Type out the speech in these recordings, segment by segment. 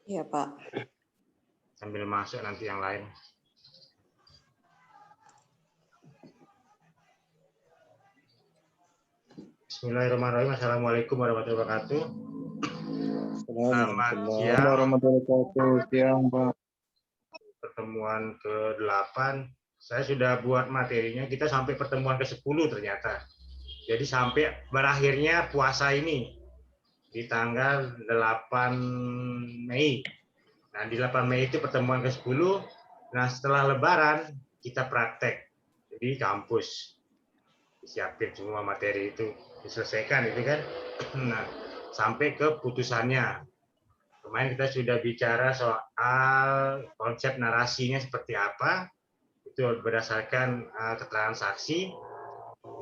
Iya, Pak. Sambil masuk nanti yang lain. Bismillahirrahmanirrahim. Assalamualaikum warahmatullahi wabarakatuh. Selamat siang. Warahmatullahi wabarakatuh. Siang, Pak. Pertemuan ke-8. Saya sudah buat materinya. Kita sampai pertemuan ke-10 ternyata. Jadi sampai berakhirnya puasa ini di tanggal 8 Mei. Nah, di 8 Mei itu pertemuan ke-10. Nah, setelah Lebaran kita praktek di kampus. Disiapin semua materi itu, diselesaikan itu kan. Nah, sampai ke putusannya. Kemarin kita sudah bicara soal konsep narasinya seperti apa. Itu berdasarkan keterangan saksi.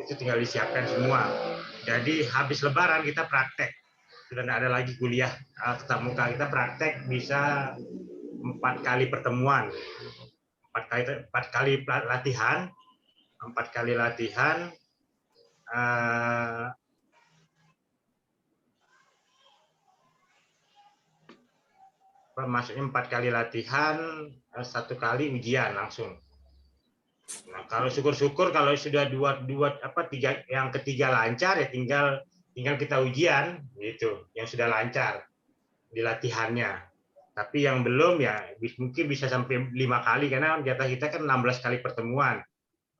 Itu tinggal disiapkan semua. Jadi habis Lebaran kita praktek. Sudah tidak ada lagi kuliah tatap muka, kita praktek bisa 4 kali pertemuan, 4 kali latihan, 4 kali latihan. Maksudnya 4 kali latihan, 1 kali ujian langsung. Nah, kalau syukur-syukur kalau sudah tiga, yang ketiga lancar ya tinggal kita ujian gitu, yang sudah lancar di latihannya. Tapi yang belum ya mungkin bisa sampai 5 kali karena jatah kita kan 16 kali pertemuan.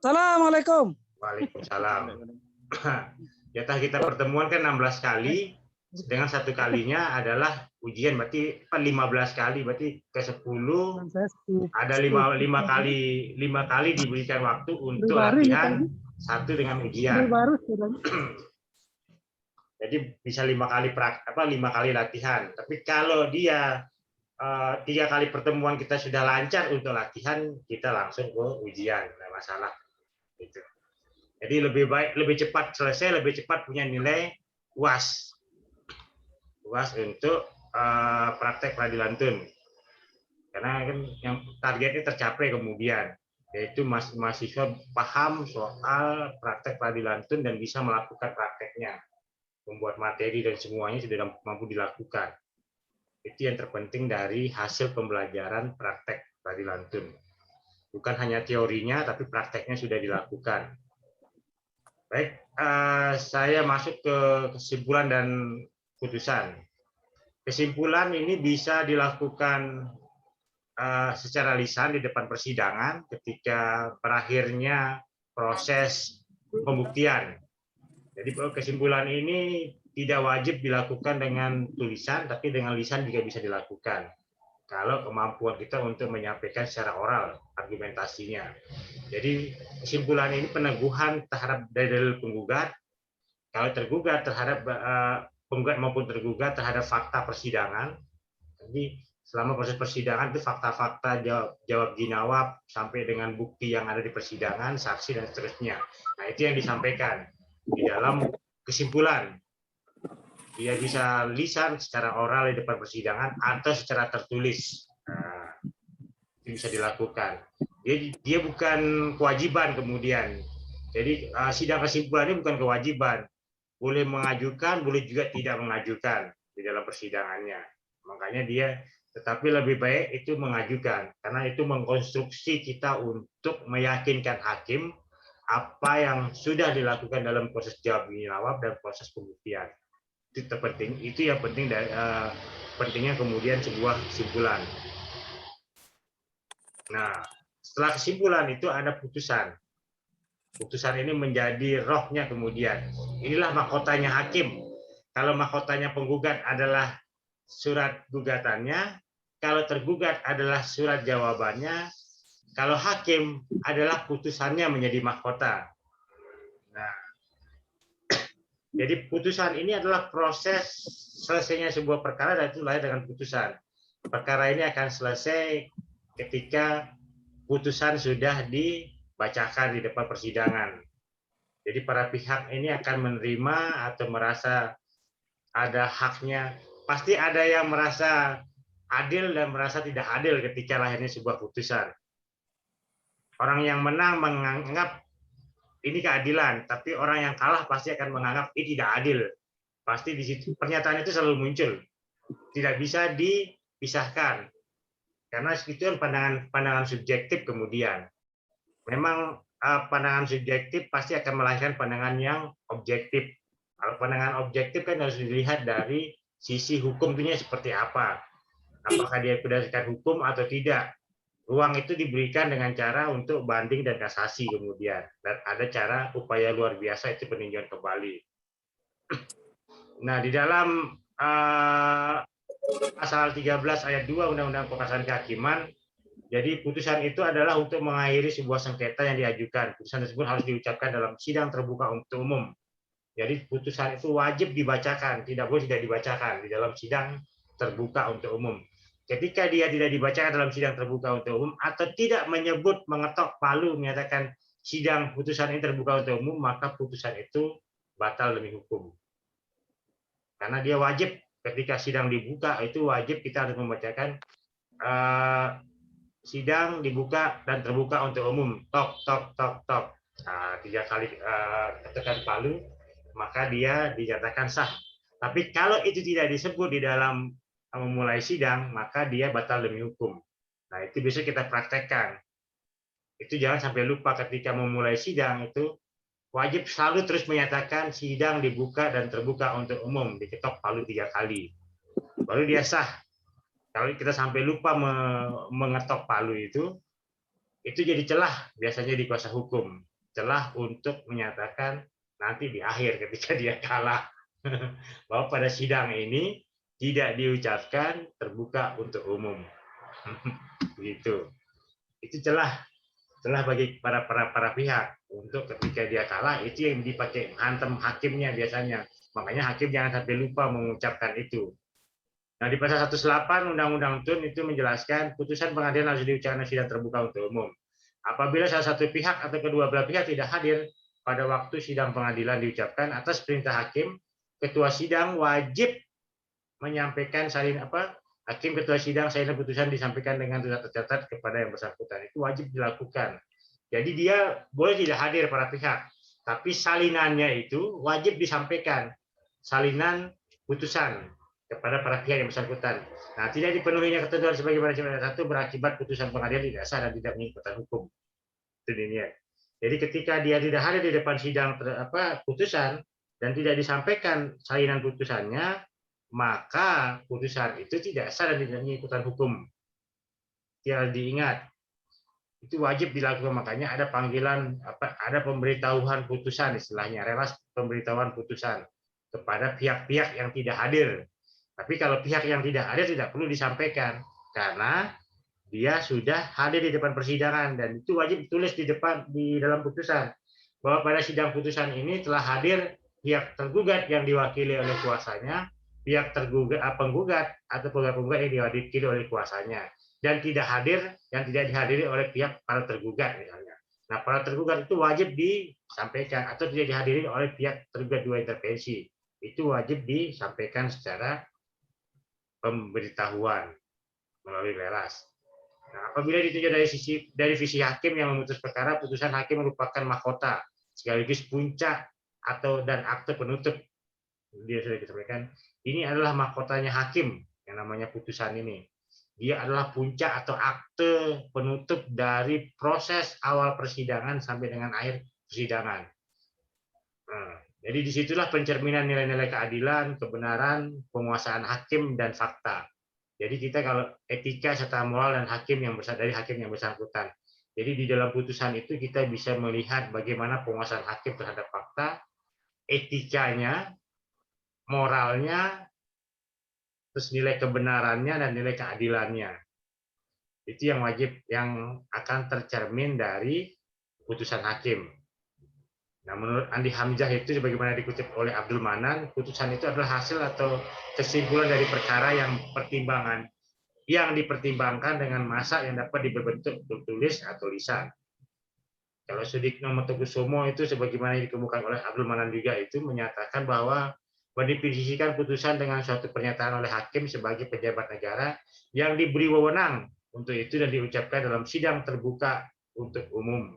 Assalamualaikum. Waalaikumsalam. Jatah kita pertemuan kan 16 kali, dengan 1 kalinya adalah ujian, berarti 15 kali, berarti ke 10 ada 5 kali diberikan waktu untuk latihan, 1 dengan ujian. Jadi bisa 5 kali latihan. Tapi kalau dia 3 kali pertemuan kita sudah lancar untuk latihan, kita langsung ke ujian, nggak masalah. Gitu. Jadi lebih cepat selesai, lebih cepat punya nilai UAS. UAS untuk praktek peradilan tun. Karena kan yang targetnya tercapai kemudian, yaitu mahasiswa paham soal praktek peradilan tun dan bisa melakukan prakteknya. Membuat materi dan semuanya sudah mampu dilakukan. Itu yang terpenting dari hasil pembelajaran praktek peradilan tun. Bukan hanya teorinya, tapi prakteknya sudah dilakukan. Baik, saya masuk ke kesimpulan dan putusan. Kesimpulan ini bisa dilakukan secara lisan di depan persidangan ketika berakhirnya proses pembuktian. Jadi kesimpulan ini tidak wajib dilakukan dengan tulisan, tapi dengan lisan juga bisa dilakukan. Kalau kemampuan kita untuk menyampaikan secara oral argumentasinya. Jadi kesimpulan ini peneguhan terhadap dalil penggugat, kalau tergugat terhadap penggugat maupun tergugat terhadap fakta persidangan. Jadi selama proses persidangan itu fakta-fakta jawab jinawab sampai dengan bukti yang ada di persidangan, saksi dan seterusnya. Nah, itu yang disampaikan di dalam kesimpulan. Dia bisa lisan secara oral di depan persidangan atau secara tertulis. Nah, itu bisa dilakukan. Dia bukan kewajiban kemudian. Jadi sidang kesimpulan ini bukan kewajiban. Boleh mengajukan, boleh juga tidak mengajukan di dalam persidangannya. Makanya tetapi lebih baik itu mengajukan, karena itu mengkonstruksi kita untuk meyakinkan hakim apa yang sudah dilakukan dalam proses jawab jinawab dan proses pembuktian. Itu terpenting, itu yang penting dari pentingnya kemudian sebuah kesimpulan. Nah, setelah kesimpulan itu ada putusan. Putusan ini menjadi rohnya kemudian. Inilah mahkotanya hakim. Kalau mahkotanya penggugat adalah surat gugatannya, kalau tergugat adalah surat jawabannya, kalau hakim adalah putusannya menjadi mahkota. Nah, jadi putusan ini adalah proses selesainya sebuah perkara dan itu lahir dengan putusan. Perkara ini akan selesai ketika putusan sudah dibacakan di depan persidangan. Jadi para pihak ini akan menerima atau merasa ada haknya. Pasti ada yang merasa adil dan merasa tidak adil ketika lahirnya sebuah putusan. Orang yang menang menganggap ini keadilan, tapi orang yang kalah pasti akan menganggap ini tidak adil. Pasti di situ pernyataan itu selalu muncul. Tidak bisa pisahkan. Karena itu kan pandangan subjektif kemudian. Memang pandangan subjektif pasti akan melahirkan pandangan yang objektif. Kalau pandangan objektif kan harus dilihat dari sisi hukumnya seperti apa. Apakah dia berdasarkan hukum atau tidak. Ruang itu diberikan dengan cara untuk banding dan kasasi kemudian. Dan ada cara upaya luar biasa itu peninjauan kembali. Nah, di dalam pasal 13 ayat 2 Undang-Undang Kekuasaan Kehakiman, jadi putusan itu adalah untuk mengakhiri sebuah sengketa yang diajukan. Putusan tersebut harus diucapkan dalam sidang terbuka untuk umum. Jadi putusan itu wajib dibacakan, tidak boleh tidak dibacakan di dalam sidang terbuka untuk umum. Ketika dia tidak dibacakan dalam sidang terbuka untuk umum atau tidak menyebut mengetok palu menyatakan sidang putusan ini terbuka untuk umum, maka putusan itu batal demi hukum. Karena dia wajib ketika sidang dibuka itu wajib kita harus membacakan sidang dibuka dan terbuka untuk umum. Tok tok tok tok. Nah, 3 kali tekan palu, maka dia dinyatakan sah. Tapi kalau itu tidak disebut di dalam memulai sidang, maka dia batal demi hukum. Nah, itu bisa kita praktekkan. Itu jangan sampai lupa ketika memulai sidang itu wajib selalu terus menyatakan sidang dibuka dan terbuka untuk umum, diketok palu 3 kali. Baru dia sah. Kalau kita sampai lupa mengetok palu itu jadi celah biasanya di kuasa hukum. Celah untuk menyatakan nanti di akhir ketika dia kalah. Bahwa pada sidang ini tidak diucapkan terbuka untuk umum. Begitu. Itu celah bagi para pihak untuk ketika dia kalah itu yang dipakai hantam hakimnya biasanya. Makanya hakim jangan sampai lupa mengucapkan itu. Nah, di pasal 108 Undang-Undang TUN itu menjelaskan putusan pengadilan harus diucapkan sidang terbuka untuk umum. Apabila salah satu pihak atau kedua belah pihak tidak hadir pada waktu sidang pengadilan diucapkan atas perintah hakim, ketua sidang wajib menyampaikan hakim ketua sidang salinan putusan disampaikan dengan tercatat kepada yang bersangkutan. Itu wajib dilakukan. Jadi dia boleh tidak hadir para pihak, tapi salinannya itu wajib disampaikan. Salinan putusan kepada para pihak yang bersangkutan. Nah, tidak dipenuhinya ketentuan sebagaimana syarat 1 berakibat putusan pengadilan tidak sah dan tidak mengikuti hukum. Itu dia. Jadi ketika dia tidak hadir di depan sidang putusan dan tidak disampaikan salinan putusannya, maka putusan itu tidak sah dan tidak mengikuti hukum. Tidak diingat. Itu wajib dilakukan, makanya ada panggilan ada pemberitahuan putusan istilahnya, relas pemberitahuan putusan kepada pihak-pihak yang tidak hadir. Tapi kalau pihak yang tidak hadir tidak perlu disampaikan karena dia sudah hadir di depan persidangan dan itu wajib ditulis di dalam putusan bahwa pada sidang putusan ini telah hadir pihak tergugat yang diwakili oleh kuasanya, pihak penggugat atau penggugat yang diwakili oleh kuasanya, dan tidak dihadiri oleh pihak para tergugat misalnya. Nah, para tergugat itu wajib disampaikan atau tidak dihadiri oleh pihak tergugat dua intervensi. Itu wajib disampaikan secara pemberitahuan melalui lelas. Nah, apabila ditinjau dari visi hakim yang memutus perkara, putusan hakim merupakan mahkota sekaligus puncak dan akte penutup. Dia sudah disampaikan, ini adalah mahkotanya hakim yang namanya putusan ini. Dia adalah puncak atau akte penutup dari proses awal persidangan sampai dengan akhir persidangan. Jadi disitulah pencerminan nilai-nilai keadilan, kebenaran, penguasaan hakim dan fakta. Jadi kita kalau etika serta moral dan dari hakim yang bersangkutan. Jadi di dalam putusan itu kita bisa melihat bagaimana penguasaan hakim terhadap fakta, etikanya, moralnya, terus nilai kebenarannya dan nilai keadilannya. Itu yang wajib yang akan tercermin dari putusan hakim. Nah, menurut Andi Hamzah itu sebagaimana dikutip oleh Abdul Manan, putusan itu adalah hasil atau kesimpulan dari perkara yang dipertimbangkan dengan massa yang dapat berbentuk tertulis atau lisan. Kalau Sudikno Metokusumo itu sebagaimana dikemukakan oleh Abdul Manan juga itu menyatakan bahwa mendefinisikan putusan dengan suatu pernyataan oleh hakim sebagai pejabat negara yang diberi wewenang untuk itu dan diucapkan dalam sidang terbuka untuk umum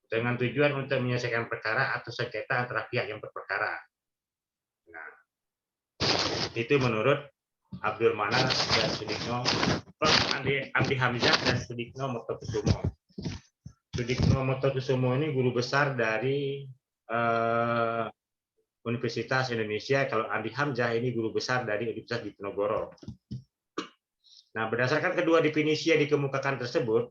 dengan tujuan untuk menyelesaikan perkara atau sengketa antara pihak yang berperkara. Nah, itu menurut Abdul Manan dan Sudikno, plus Andi Hamzah dan Sudikno Motokusumo. Sudikno Motokusumo ini guru besar dari Universitas Indonesia. Kalau Andi Hamzah ini guru besar dari Universitas Diponegoro. Nah, berdasarkan kedua definisi yang dikemukakan tersebut,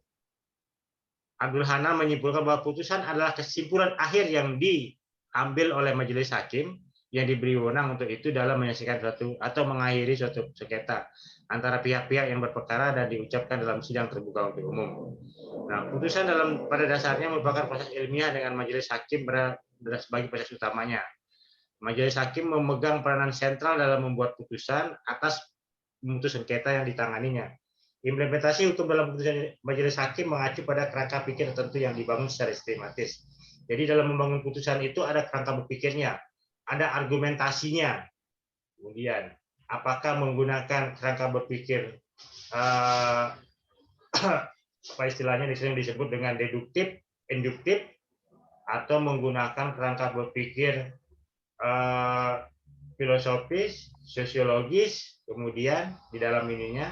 Abdul Hanan menyimpulkan bahwa putusan adalah kesimpulan akhir yang diambil oleh majelis hakim yang diberi wewenang untuk itu dalam menyelesaikan suatu atau mengakhiri suatu sengketa antara pihak-pihak yang berperkara dan diucapkan dalam sidang terbuka untuk umum. Nah, putusan pada dasarnya merupakan proses ilmiah dengan majelis hakim sebagai proses utamanya. Majelis hakim memegang peranan sentral dalam membuat putusan atas memutus sengketa yang ditanganinya. Implementasi hukum dalam putusan majelis hakim mengacu pada kerangka pikir tertentu yang dibangun secara sistematis. Jadi dalam membangun putusan itu ada kerangka berpikirnya, ada argumentasinya. Kemudian, apakah menggunakan kerangka berpikir apa istilahnya sering disebut dengan deduktif, induktif, atau menggunakan kerangka berpikir filosofis, sosiologis, kemudian di dalam ininya,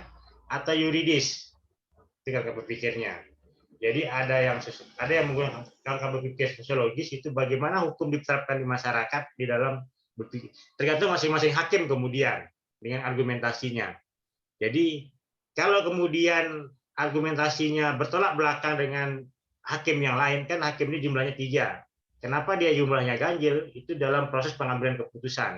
atau yuridis, itu kerangka berpikirnya. Jadi ada yang menggunakan kerangka berpikir sosiologis, itu bagaimana hukum diterapkan di masyarakat di dalam berpikir. Tergantung masing-masing hakim kemudian dengan argumentasinya. Jadi kalau kemudian argumentasinya bertolak belakang dengan hakim yang lain, kan hakim ini jumlahnya 3. Kenapa dia jumlahnya ganjil? Itu dalam proses pengambilan keputusan.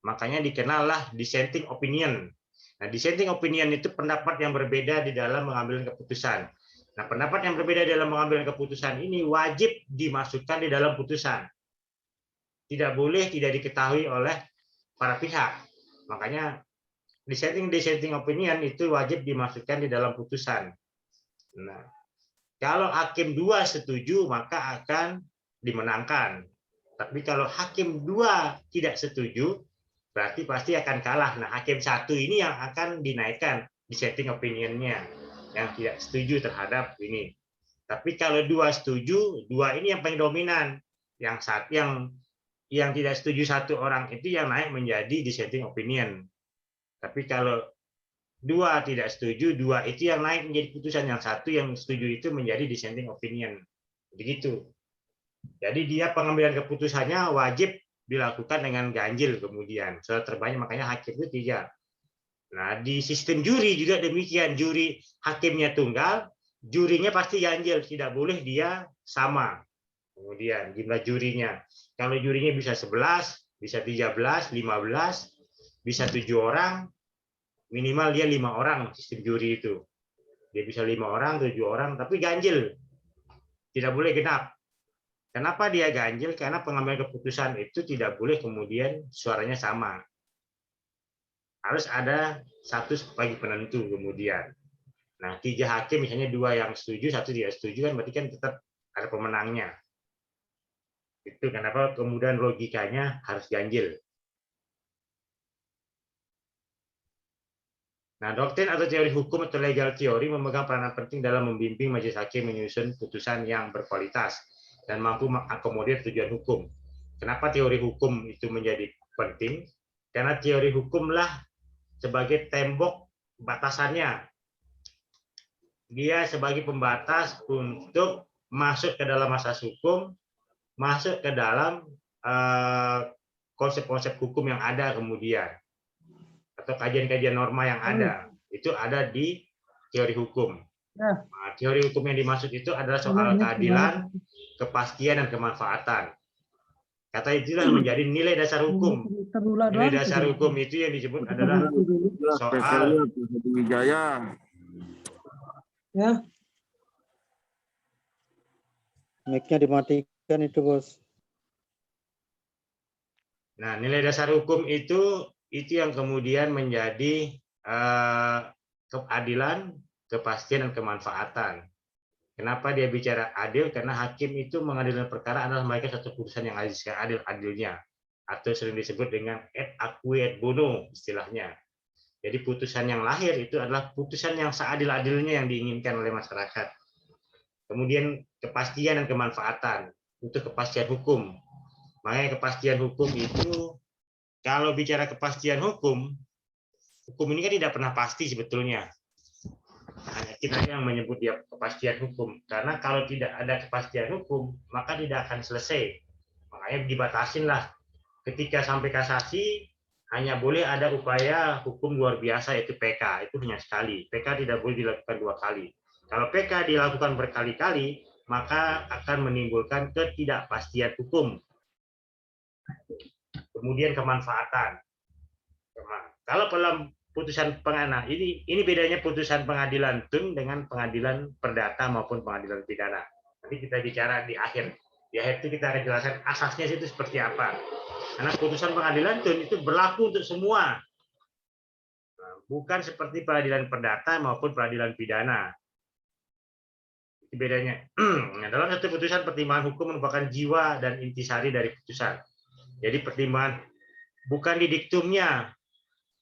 Makanya dikenallah dissenting opinion. Nah, dissenting opinion itu pendapat yang berbeda di dalam mengambil keputusan. Nah, pendapat yang berbeda dalam mengambil keputusan ini wajib dimasukkan di dalam putusan. Tidak boleh tidak diketahui oleh para pihak. Makanya dissenting opinion itu wajib dimasukkan di dalam putusan. Nah, kalau hakim 2 setuju, maka akan dimenangkan. Tapi kalau hakim 2 tidak setuju, berarti pasti akan kalah. Nah, hakim 1 ini yang akan dinaikkan dissenting opinion-nya, yang tidak setuju terhadap ini. Tapi kalau 2 setuju, 2 ini yang paling dominan. Yang tidak setuju 1 orang itu yang naik menjadi dissenting opinion. Tapi kalau 2 tidak setuju, 2 itu yang naik menjadi putusan, yang 1 yang setuju itu menjadi dissenting opinion. Begitu. Jadi dia pengambilan keputusannya wajib dilakukan dengan ganjil kemudian. Soal terbanyak, makanya hakim itu 3. Nah, di sistem juri juga demikian. Juri hakimnya tunggal, jurinya pasti ganjil. Tidak boleh dia sama. Kemudian jumlah jurinya. Kalau jurinya bisa 11, bisa 13, 15, bisa 7 orang, minimal dia 5 orang sistem juri itu. Dia bisa 5 orang, 7 orang, tapi ganjil. Tidak boleh genap. Kenapa dia ganjil? Karena pengambilan keputusan itu tidak boleh kemudian suaranya sama. Harus ada 1 sebagai penentu kemudian. Nah, 3 hakim misalnya 2 yang setuju, 1 tidak setuju, kan berarti kan tetap ada pemenangnya. Itu kenapa kemudian logikanya harus ganjil. Nah, doktrin atau teori hukum atau legal theory memegang peranan penting dalam membimbing majelis hakim menyusun putusan yang berkualitas dan mampu mengakomodir tujuan hukum. Kenapa teori hukum itu menjadi penting? Karena teori hukumlah sebagai tembok batasannya. Dia sebagai pembatas untuk masuk ke dalam asas hukum, masuk ke dalam konsep-konsep hukum yang ada kemudian, atau kajian-kajian norma yang ada. Itu ada di teori hukum. Nah, teori hukum yang dimaksud itu adalah soal keadilan, kepastian, dan kemanfaatan. Kata itulah menjadi nilai dasar hukum. Nilai dasar hukum itu yang disebut adalah soal ya. Mic-nya dimatikan itu, Bos. Nah, nilai dasar hukum itu yang kemudian menjadi keadilan, kepastian, dan kemanfaatan. Kenapa dia bicara adil? Karena hakim itu mengadilkan perkara adalah mereka satu putusan yang adil-adilnya, atau sering disebut dengan et acqui et bono istilahnya. Jadi putusan yang lahir itu adalah putusan yang seadil-adilnya yang diinginkan oleh masyarakat. Kemudian kepastian dan kemanfaatan, untuk kepastian hukum. Makanya kepastian hukum itu, kalau bicara kepastian hukum hukum ini kan tidak pernah pasti sebetulnya. Hanya kita yang menyebut dia kepastian hukum. Karena kalau tidak ada kepastian hukum, maka tidak akan selesai. Makanya dibatasin lah. Ketika sampai kasasi, hanya boleh ada upaya hukum luar biasa, yaitu PK. Itu hanya sekali. PK tidak boleh dilakukan 2 kali. Kalau PK dilakukan berkali-kali, maka akan menimbulkan ketidakpastian hukum. Kemudian kemanfaatan. Kalau dalam putusan pengadilan, ini bedanya putusan pengadilan tun dengan pengadilan perdata maupun pengadilan pidana. Nanti kita bicara di akhir. Di akhir itu kita akan jelaskan asasnya itu seperti apa. Karena putusan pengadilan tun itu berlaku untuk semua. Bukan seperti peradilan perdata maupun peradilan pidana. Itu bedanya. Dalam satu putusan, pertimbangan hukum merupakan jiwa dan intisari dari putusan. Jadi pertimbangan bukan di diktumnya,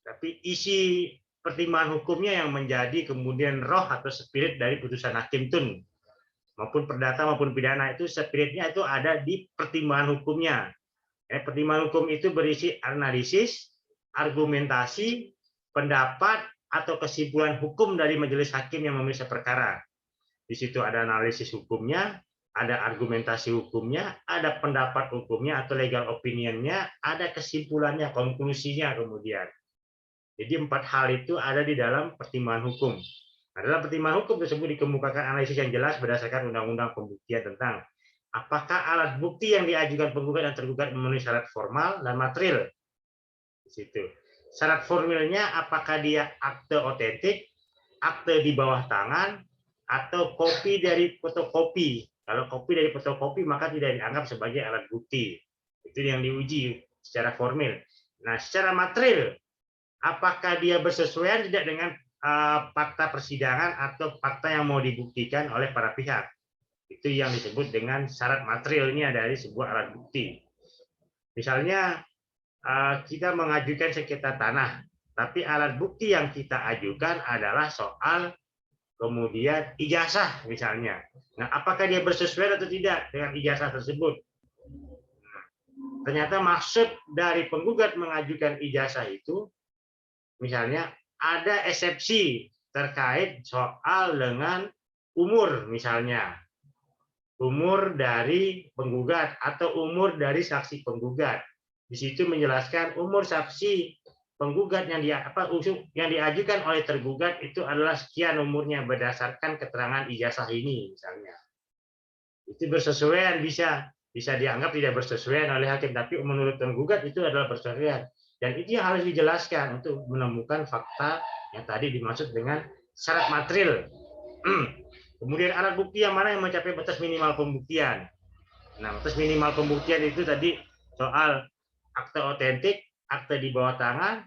tapi isi pertimbangan hukumnya yang menjadi kemudian roh atau spirit dari putusan hakim tun. Maupun perdata maupun pidana itu spiritnya itu ada di pertimbangan hukumnya. Pertimbangan hukum itu berisi analisis, argumentasi, pendapat, atau kesimpulan hukum dari majelis hakim yang memeriksa perkara. Di situ ada analisis hukumnya, ada argumentasi hukumnya, ada pendapat hukumnya atau legal opinion-nya, ada kesimpulannya, konklusinya kemudian. Jadi 4 hal itu ada di dalam pertimbangan hukum. Nah, dalam pertimbangan hukum tersebut dikemukakan analisis yang jelas berdasarkan undang-undang pembuktian tentang apakah alat bukti yang diajukan penggugat dan tergugat memenuhi syarat formal dan material. Di situ. Syarat formilnya apakah dia akte otentik, akte di bawah tangan, atau kopi dari fotokopi. Kalau kopi dari fotokopi maka tidak dianggap sebagai alat bukti. Itu yang diuji secara formil. Nah, secara material, apakah dia bersesuaian tidak dengan fakta persidangan atau fakta yang mau dibuktikan oleh para pihak. Itu yang disebut dengan syarat materialnya dari sebuah alat bukti. Misalnya kita mengajukan sengketa tanah, tapi alat bukti yang kita ajukan adalah soal kemudian ijazah misalnya. Nah, apakah dia bersesuaian atau tidak dengan ijazah tersebut? Ternyata maksud dari penggugat mengajukan ijazah itu, misalnya ada eksepsi terkait soal dengan umur misalnya. Umur dari penggugat atau umur dari saksi penggugat. Di situ menjelaskan umur saksi penggugat yang diajukan oleh tergugat itu adalah sekian umurnya berdasarkan keterangan ijazah ini misalnya. Itu bersesuaian, bisa dianggap tidak bersesuaian oleh hakim, tapi menurut penggugat itu adalah bersesuaian. Dan itu yang harus dijelaskan untuk menemukan fakta yang tadi dimaksud dengan syarat material. Kemudian alat bukti yang mana yang mencapai batas minimal pembuktian. Nah, batas minimal pembuktian itu tadi soal akte otentik, akte di bawah tangan,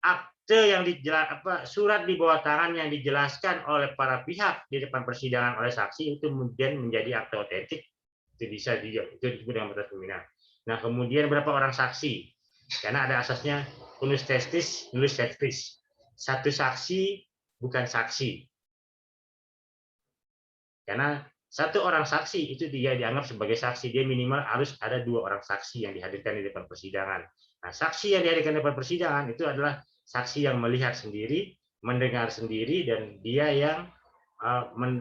akte yang surat di bawah tangan yang dijelaskan oleh para pihak di depan persidangan oleh saksi itu kemudian menjadi akte otentik. Itu bisa itu disebut dengan batas minimal. Nah, kemudian berapa orang saksi? Karena ada asasnya unus testis, nullus testis. Satu saksi bukan saksi. Karena satu orang saksi itu dia dianggap sebagai saksi, dia minimal harus ada 2 orang saksi yang dihadirkan di depan persidangan. Nah, saksi yang dihadirkan di depan persidangan itu adalah saksi yang melihat sendiri, mendengar sendiri, dan dia yang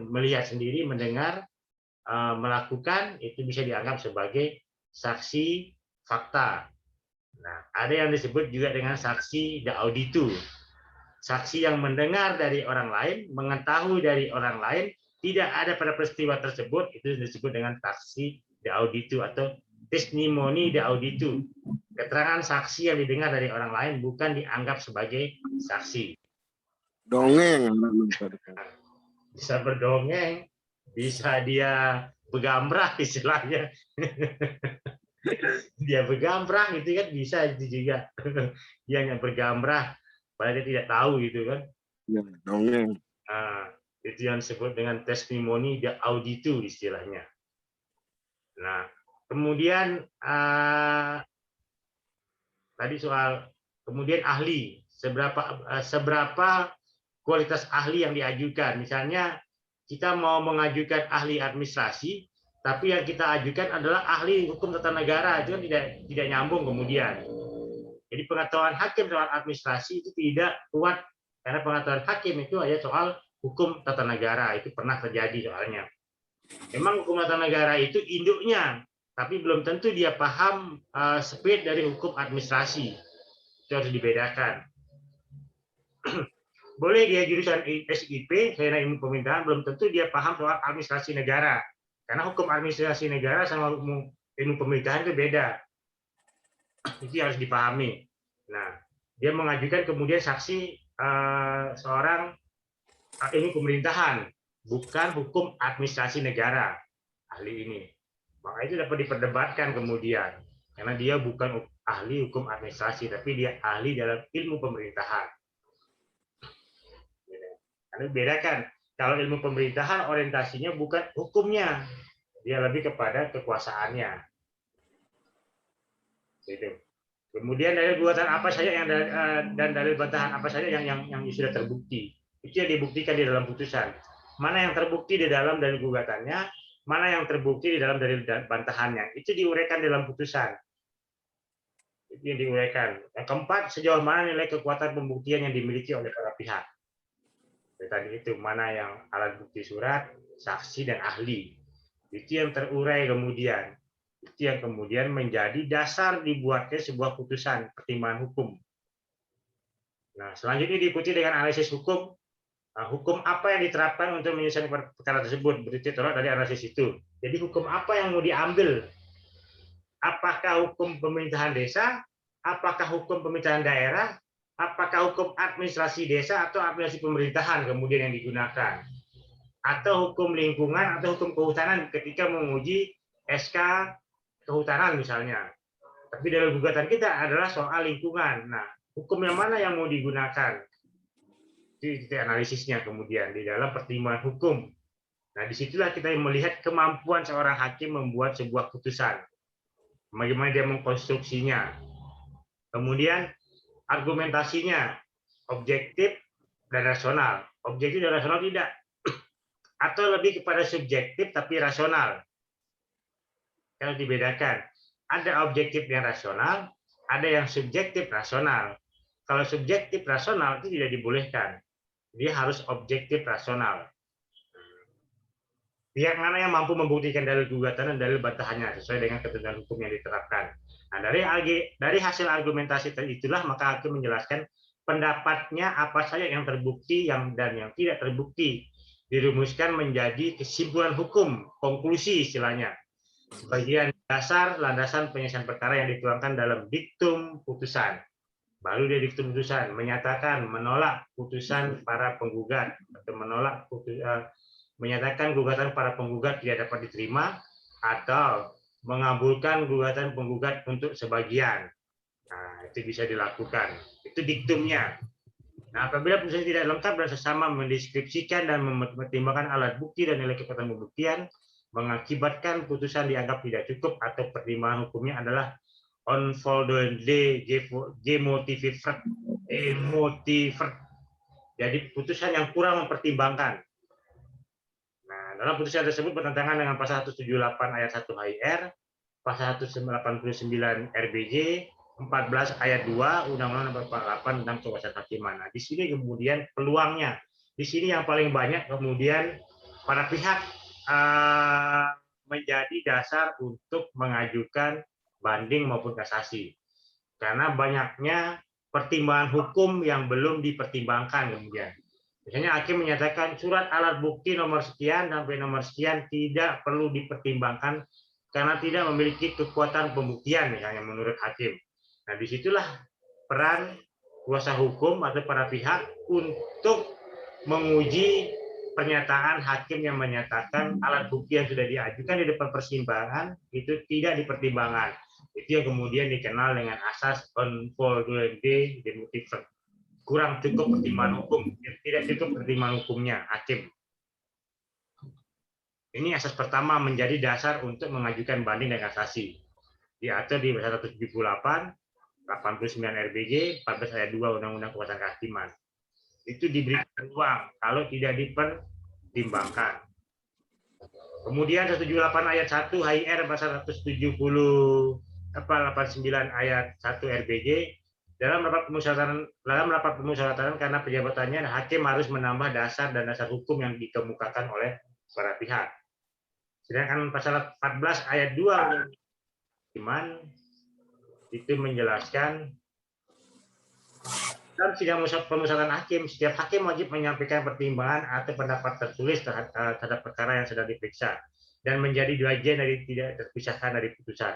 melihat sendiri, mendengar, melakukan, itu bisa dianggap sebagai saksi fakta. Nah, ada yang disebut juga dengan saksi de auditu. Saksi yang mendengar dari orang lain, mengetahui dari orang lain, tidak ada pada peristiwa tersebut, itu disebut dengan saksi de auditu atau testimoni de auditu. Keterangan saksi yang didengar dari orang lain bukan dianggap sebagai saksi. Dongeng. Bisa berdongeng, bisa dia begambrah istilahnya. Dia bergambrah gitu kan, bisa itu juga. Dia yang bergambrah padahal dia tidak tahu gitu kan. Ya, dongeng. Nah, itu yang disebut dengan testimoni de auditu istilahnya. Nah, kemudian tadi soal kemudian ahli, seberapa kualitas ahli yang diajukan. Misalnya kita mau mengajukan ahli administrasi, tapi yang kita ajukan adalah ahli hukum tata negara, itu kan tidak nyambung kemudian. Jadi Jadi pengetahuan hakim soal administrasi itu tidak kuat, karena pengetahuan hakim itu hanya soal hukum tata negara, itu pernah terjadi soalnya. Memang hukum tata negara itu induknya, tapi belum tentu dia paham speed dari hukum administrasi. Itu harus dibedakan. Boleh dia jurusan SIP, saya ilmu pemerintahan, belum tentu dia paham soal administrasi negara. Karena hukum administrasi negara sama ilmu pemerintahan itu beda. Itu harus dipahami. Nah, dia mengajukan kemudian saksi seorang ilmu pemerintahan, bukan hukum administrasi negara, ahli ini. Maka itu dapat diperdebatkan kemudian, karena dia bukan ahli hukum administrasi, tapi dia ahli dalam ilmu pemerintahan. Karena bedakan, kalau ilmu pemerintahan orientasinya bukan hukumnya, dia lebih kepada kekuasaannya. Gitu. Kemudian dalil gugatan apa saja yang dan dalil bantahan apa saja yang sudah terbukti, itu yang dibuktikan di dalam putusan. Mana yang terbukti di dalam dalil gugatannya, mana yang terbukti di dalam dalil bantahannya, itu diuraikan dalam putusan. Itu yang diuraikan. Yang keempat, sejauh mana nilai kekuatan pembuktian yang dimiliki oleh para pihak. Tadi itu mana yang alat bukti surat, saksi dan ahli. Itu yang terurai kemudian. Itu yang kemudian menjadi dasar dibuatnya sebuah putusan pertimbangan hukum. Nah, selanjutnya diikuti dengan analisis hukum. Hukum apa yang diterapkan untuk menyelesaikan perkara tersebut, berarti tolak dari analisis itu. Jadi hukum apa yang mau diambil? Apakah hukum pemerintahan desa? Apakah hukum pemerintahan daerah? Apakah hukum administrasi desa atau administrasi pemerintahan kemudian yang digunakan? Atau hukum lingkungan atau hukum kehutanan ketika menguji SK kehutanan misalnya. Tapi dalam gugatan kita adalah soal lingkungan. Nah, hukum yang mana yang mau digunakan? Itu analisisnya kemudian di dalam pertimbangan hukum. Nah, disitulah kita melihat kemampuan seorang hakim membuat sebuah putusan. Bagaimana dia mengkonstruksinya. Kemudian argumentasinya objektif dan rasional. Objektif dan rasional tidak. Atau lebih kepada subjektif tapi rasional. Harus dibedakan. Ada objektif yang rasional, ada yang subjektif rasional. Kalau subjektif rasional itu tidak dibolehkan. Dia harus objektif rasional. Pihak mana yang mampu membuktikan dalil gugatan dan dalil bantahannya sesuai dengan ketentuan hukum yang diterapkan. Nah, dari hasil argumentasi itulah maka hakim menjelaskan pendapatnya apa saja yang terbukti dan yang tidak terbukti, dirumuskan menjadi kesimpulan hukum, konklusi istilahnya. Sebagian dasar landasan penyelesaian perkara yang dituangkan dalam diktum putusan. Baru dia diktum putusan menyatakan menolak putusan para penggugat atau menyatakan gugatan para penggugat tidak dapat diterima atau mengabulkan gugatan penggugat untuk sebagian. Nah, itu bisa dilakukan. Itu diktumnya. Nah, apabila putusan tidak lengkap dan sesama mendeskripsikan dan mempertimbangkan alat bukti dan nilai kekuatan pembuktian, mengakibatkan putusan dianggap tidak cukup atau pertimbangan hukumnya adalah unfounded, demotivated. Jadi putusan yang kurang mempertimbangkan. Nah, dalam putusan tersebut bertentangan dengan pasal 178 ayat 1 HIR, pasal 189 RBJ, 14 ayat 2 Undang-Undang Nomor 48 tentang Kewajiban Kehakiman. Nah, di sini kemudian peluangnya. Di sini yang paling banyak kemudian para pihak menjadi dasar untuk mengajukan banding maupun kasasi. Karena banyaknya pertimbangan hukum yang belum dipertimbangkan kemudian. Misalnya hakim menyatakan surat alat bukti nomor sekian sampai nomor sekian tidak perlu dipertimbangkan karena tidak memiliki kekuatan pembuktian misalnya menurut hakim. Nah, disitulah peran kuasa hukum atau para pihak untuk menguji pernyataan hakim yang menyatakan alat bukti yang sudah diajukan di depan persidangan itu tidak dipertimbangkan. Itu yang kemudian dikenal dengan asas unfounded demotivated. Kurang cukup pertimbangan hukum, tidak cukup pertimbangan hukumnya hakim. Ini asas pertama menjadi dasar untuk mengajukan banding dan kasasi. Diatur di pasal 178, 89 RBJ, 14 ayat 2 Undang-Undang Kewajiban Kehakiman. Itu diberi peluang kalau tidak dipertimbangkan. Kemudian 178 ayat 1 HIR pasal 189 ayat 1 RBJ dalam rapat pemusyawaratan karena penjabatannya hakim harus menambah dasar dan dasar hukum yang dikemukakan oleh para pihak. Sedangkan pasal 14 ayat 2 Hakiman itu menjelaskan dalam sidang pemusyawaratan hakim, setiap hakim wajib menyampaikan pertimbangan atau pendapat tertulis terhadap perkara yang sedang diperiksa dan menjadi bagian dari tidak terpisahkan dari putusan.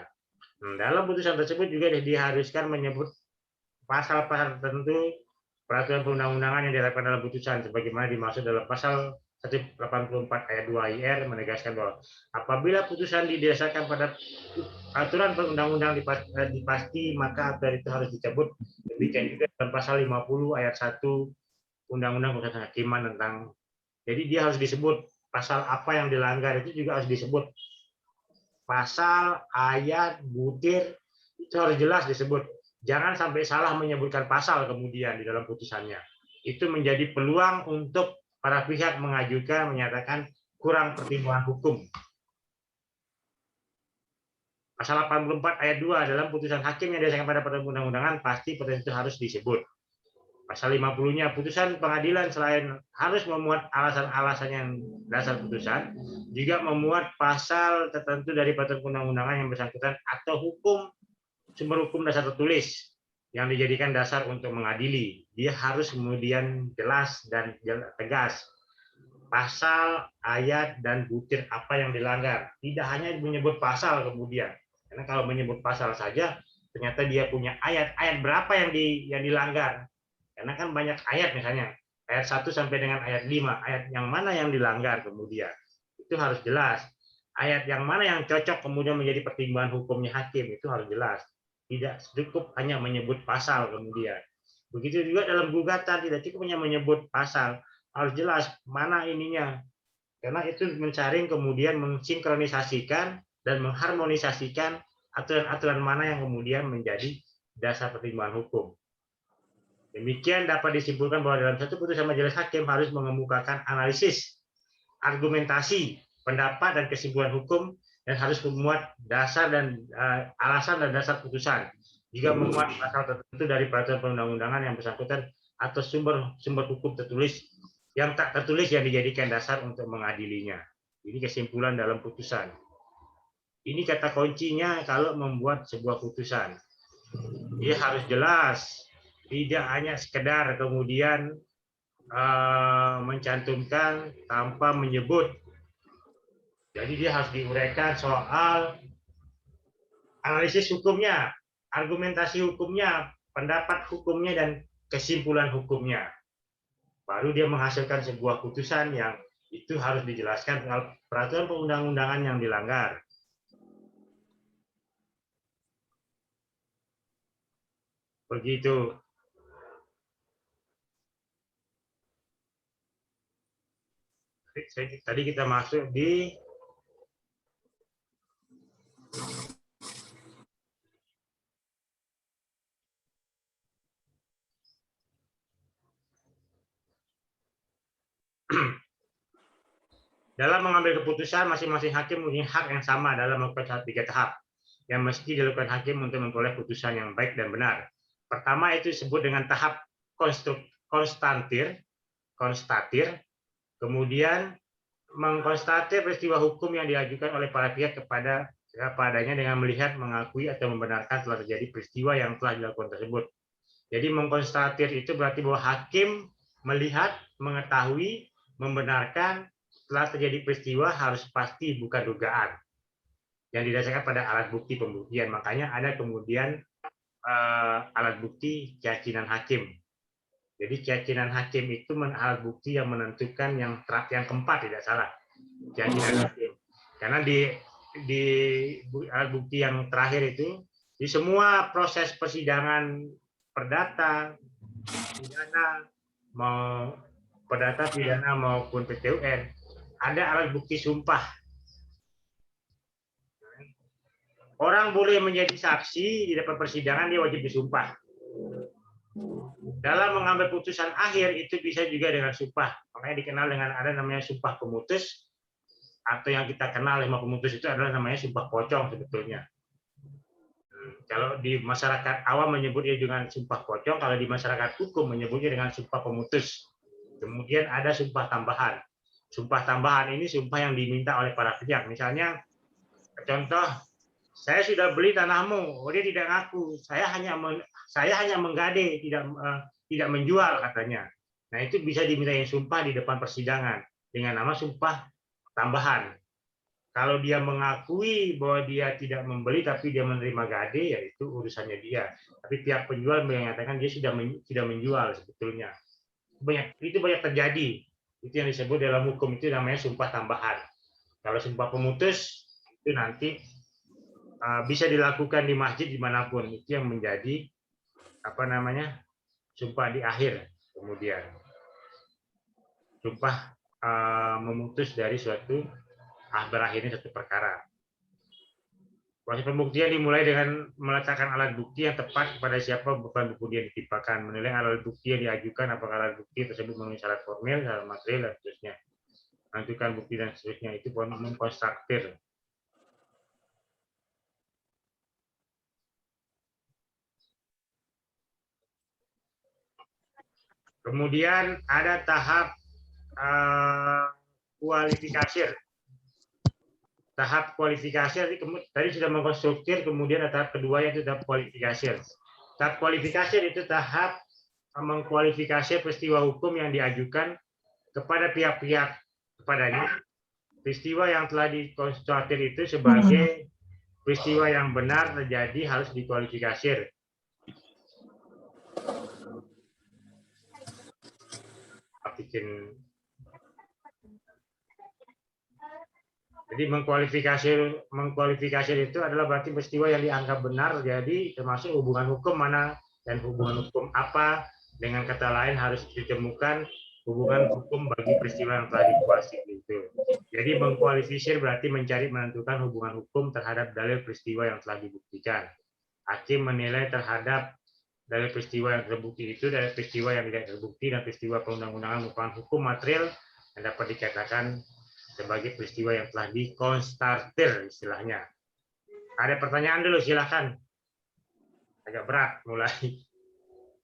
Dalam putusan tersebut juga diharuskan menyebut pasal-pasal tertentu peraturan perundang-undangan yang diterapkan dalam putusan sebagaimana dimaksud dalam pasal 184 ayat 2 IR menegaskan bahwa apabila putusan didasarkan pada aturan perundang-undang dipasti maka aturan itu harus dicabut. Demikian juga dalam pasal 50 ayat 1 Undang-Undang Kehakiman tentang, jadi dia harus disebut pasal apa yang dilanggar, itu juga harus disebut pasal, ayat, butir, itu harus jelas disebut. Jangan sampai salah menyebutkan pasal kemudian di dalam putusannya. Itu menjadi peluang untuk para pihak mengajukan, menyatakan kurang pertimbangan hukum. Pasal 84 ayat 2 dalam putusan hakim yang didasarkan pada perundang-undangan pasti putusan itu harus disebut. Pasal 50-nya putusan pengadilan selain harus memuat alasan-alasan yang dasar putusan, juga memuat pasal tertentu dari peraturan perundang-undangan yang bersangkutan atau hukum sumber hukum dasar tertulis yang dijadikan dasar untuk mengadili. Dia harus kemudian jelas dan tegas. Pasal, ayat, dan butir apa yang dilanggar. Tidak hanya menyebut pasal kemudian. Karena kalau menyebut pasal saja, ternyata dia punya ayat berapa yang dilanggar. Karena kan banyak ayat misalnya. Ayat 1 sampai dengan ayat 5. Ayat yang mana yang dilanggar kemudian. Itu harus jelas. Ayat yang mana yang cocok kemudian menjadi pertimbangan hukumnya hakim. Itu harus jelas. Tidak cukup hanya menyebut pasal kemudian. Begitu juga dalam gugatan, tidak cukup hanya menyebut pasal. Harus jelas mana ininya. Karena itu mencari kemudian mensinkronisasikan dan mengharmonisasikan aturan-aturan mana yang kemudian menjadi dasar pertimbangan hukum. Demikian dapat disimpulkan bahwa dalam satu putusan majelis hakim harus mengemukakan analisis, argumentasi, pendapat dan kesimpulan hukum dan harus memuat dasar dan alasan dan dasar putusan. Juga memuat pasal tertentu dari peraturan perundang-undangan yang bersangkutan atau sumber hukum tertulis yang tak tertulis yang dijadikan dasar untuk mengadilinya. Ini kesimpulan dalam putusan. Ini kata kuncinya kalau membuat sebuah putusan. Dia harus jelas, tidak hanya sekedar kemudian mencantumkan tanpa menyebut. Jadi dia harus diuraikan soal analisis hukumnya, argumentasi hukumnya, pendapat hukumnya, dan kesimpulan hukumnya. Baru dia menghasilkan sebuah putusan yang itu harus dijelaskan soal peraturan perundang-undangan yang dilanggar. Begitu. Tadi kita masuk di dalam mengambil keputusan, masing-masing hakim mempunyai hak yang sama dalam melakukan 3 tahap yang mesti dilakukan hakim untuk memperoleh putusan yang baik dan benar. Pertama itu disebut dengan tahap konstatir, kemudian mengkonstatir peristiwa hukum yang diajukan oleh para pihak kepadanya dengan melihat, mengakui, atau membenarkan telah terjadi peristiwa yang telah dilakukan tersebut. Jadi mengkonstatir itu berarti bahwa hakim melihat, mengetahui, membenarkan telah terjadi peristiwa harus pasti bukan dugaan yang didasarkan pada alat bukti pembuktian. Makanya ada kemudian alat bukti keyakinan hakim. Jadi keyakinan hakim itu alat bukti yang menentukan yang keempat, tidak salah, keyakinan hakim. Karena di alat bukti yang terakhir itu di semua proses persidangan perdata, pidana maupun PT-UN ada alat bukti sumpah. Orang boleh menjadi saksi di depan persidangan, dia wajib disumpah. Dalam mengambil putusan akhir itu bisa juga dengan sumpah. Makanya dikenal dengan ada namanya sumpah pemutus, atau yang kita kenal lima pemutus itu adalah namanya sumpah pocong sebetulnya. Kalau di masyarakat awam menyebutnya dengan sumpah pocong, kalau di masyarakat hukum menyebutnya dengan sumpah pemutus. Kemudian ada sumpah tambahan. Sumpah tambahan ini sumpah yang diminta oleh para pihak. Misalnya, contoh, saya sudah beli tanahmu, oh dia tidak ngaku, saya hanya menggade, tidak menjual katanya. Nah itu bisa dimintain sumpah di depan persidangan dengan nama sumpah tambahan. Kalau dia mengakui bahwa dia tidak membeli tapi dia menerima gade, ya itu urusannya dia. Tapi pihak penjual menyatakan dia sudah menjual sebetulnya. Itu banyak terjadi. Itu yang disebut dalam hukum itu namanya sumpah tambahan. Kalau sumpah pemutus itu nanti bisa dilakukan di masjid dimanapun. Itu yang menjadi sumpah di akhir. Kemudian sumpah memutus dari suatu berakhirnya satu perkara. Proses pembuktian dimulai dengan meletakkan alat bukti yang tepat kepada siapa bukan bukti yang ditimpakan, menilai alat bukti yang diajukan apakah alat bukti tersebut memenuhi syarat formil, syarat material, dan seterusnya. Menentukan bukti dan seterusnya itu mengkonstruktir. Kemudian ada tahap kualifikasi. Tahap kualifikasi tadi sudah mengkonstruktir, kemudian ada tahap kedua yaitu tahap kualifikasi. Tahap kualifikasi itu tahap mengkualifikasi peristiwa hukum yang diajukan kepada pihak-pihak kepadanya. Peristiwa yang telah dikonstruktir itu sebagai peristiwa yang benar terjadi harus dikualifikasi. Jadi mengkualifikasi itu adalah berarti peristiwa yang dianggap benar, jadi termasuk hubungan hukum mana dan hubungan hukum apa, dengan kata lain harus ditemukan hubungan hukum bagi peristiwa yang telah dikualifikasi itu. Jadi mengkualifikasi berarti mencari menentukan hubungan hukum terhadap dalil peristiwa yang telah dibuktikan. Hakim menilai terhadap dalil peristiwa yang terbukti itu, dalil peristiwa yang tidak terbukti, dan peristiwa perundang-undangan merupakan hukum material yang dapat dikatakan sebagai peristiwa yang telah dikonstruktir istilahnya. Ada pertanyaan dulu, silakan. Agak berat mulai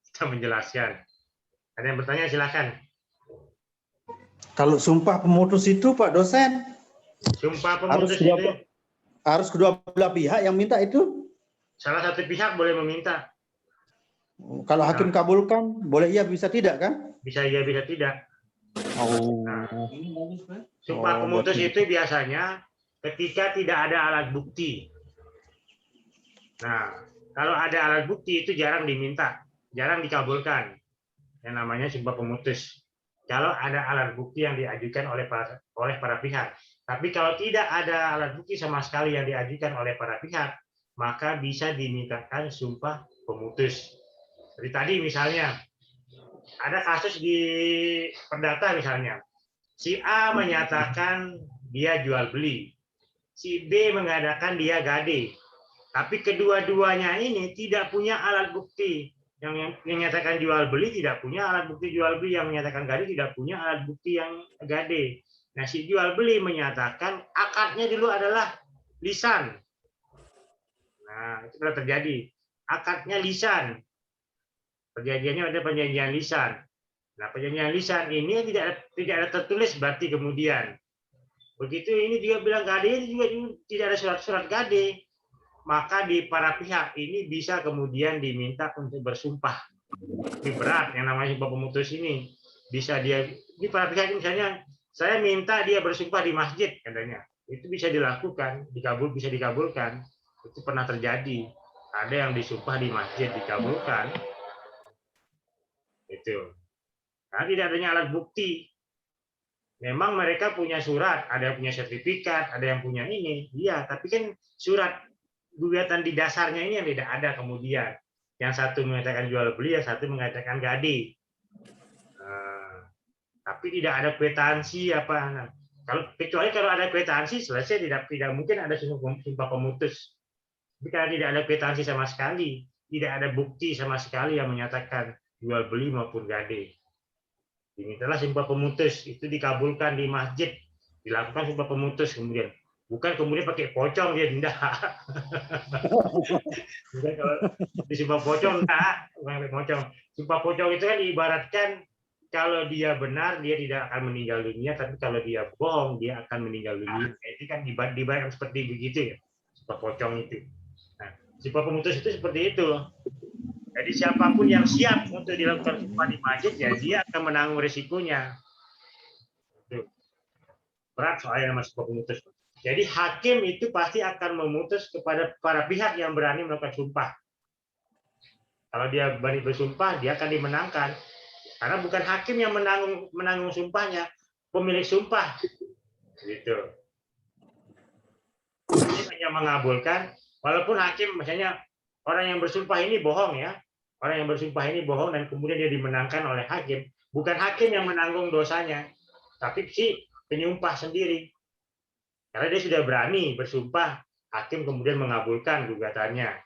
kita menjelaskan. Ada yang bertanya, silakan. Kalau sumpah pemutus itu Pak dosen, Sumpah pemutus itu harus kedua belah pihak yang minta itu? salah satu pihak boleh meminta. Kalau hakim kabulkan, boleh iya bisa tidak kan? Bisa iya, bisa tidak. Oh. Sumpah pemutus itu biasanya ketika tidak ada alat bukti. Nah, kalau ada alat bukti itu jarang diminta, jarang dikabulkan. Yang namanya sumpah pemutus. Kalau ada alat bukti yang diajukan oleh para pihak. Tapi kalau tidak ada alat bukti sama sekali yang diajukan oleh para pihak, maka bisa dimintakan sumpah pemutus. Seperti tadi misalnya, ada kasus di perdata misalnya. Si A menyatakan dia jual beli. Si B mengatakan dia gade. Tapi kedua-duanya ini tidak punya alat bukti. Yang menyatakan jual beli tidak punya alat bukti jual beli, yang menyatakan gade tidak punya alat bukti yang gade. Nah, si jual beli menyatakan akadnya dulu adalah lisan. Nah, itu sudah terjadi. Akadnya lisan. Perjanjiannya ada perjanjian lisan. Nah, perjanjian lisan ini tidak ada tertulis berarti kemudian. Begitu ini juga bilang gade, juga tidak ada surat-surat gade. Maka di para pihak ini bisa kemudian diminta untuk bersumpah. Ini berat yang namanya sumpah pemutus ini. Bisa dia di para pihak misalnya saya minta dia bersumpah di masjid katanya. Itu bisa dilakukan, bisa dikabulkan. Itu pernah terjadi. Ada yang disumpah di masjid dikabulkan. Itu. Karena tidak adanya alat bukti. Memang mereka punya surat, ada yang punya sertifikat, ada yang punya ini. Iya, tapi kan surat gugatan di dasarnya ini yang tidak ada kemudian. Yang satu mengatakan jual beli, yang satu mengatakan gade. Tapi tidak ada kwitansi apa. Nah, kecuali kalau ada kwitansi selesai, tidak mungkin ada sumpah pemutus. Tapi karena tidak ada kwitansi sama sekali, tidak ada bukti sama sekali yang menyatakan jual beli maupun gade. Dimintalah sumpah pemutus, itu dikabulkan di masjid, dilakukan sumpah pemutus kemudian. Bukan kemudian pakai pocong dia enggak. Bukan kalau disumpah pocong enggak, bukan pakai pocong. Sumpah pocong itu kan ibaratkan kalau dia benar dia tidak akan meninggal dunia, tapi kalau dia bohong dia akan meninggal dunia. Itu kan dibayangkan seperti begitu ya, sumpah pocong itu. Nah, sumpah pemutus itu seperti itu. Jadi siapapun yang siap untuk dilakukan sumpah di masjid, ya dia akan menanggung risikonya. Berat soalnya nama sumpah pemutus. Jadi hakim itu pasti akan memutus kepada para pihak yang berani melakukan sumpah. Kalau dia berani bersumpah, dia akan dimenangkan. Karena bukan hakim yang menanggung sumpahnya, pemilik sumpah. Gitu. Hakim hanya mengabulkan, walaupun hakim misalnya orang yang bersumpah ini bohong ya, orang yang bersumpah ini bohong dan kemudian dia dimenangkan oleh hakim, bukan hakim yang menanggung dosanya, tapi si penyumpah sendiri. Karena dia sudah berani bersumpah, hakim kemudian mengabulkan gugatannya.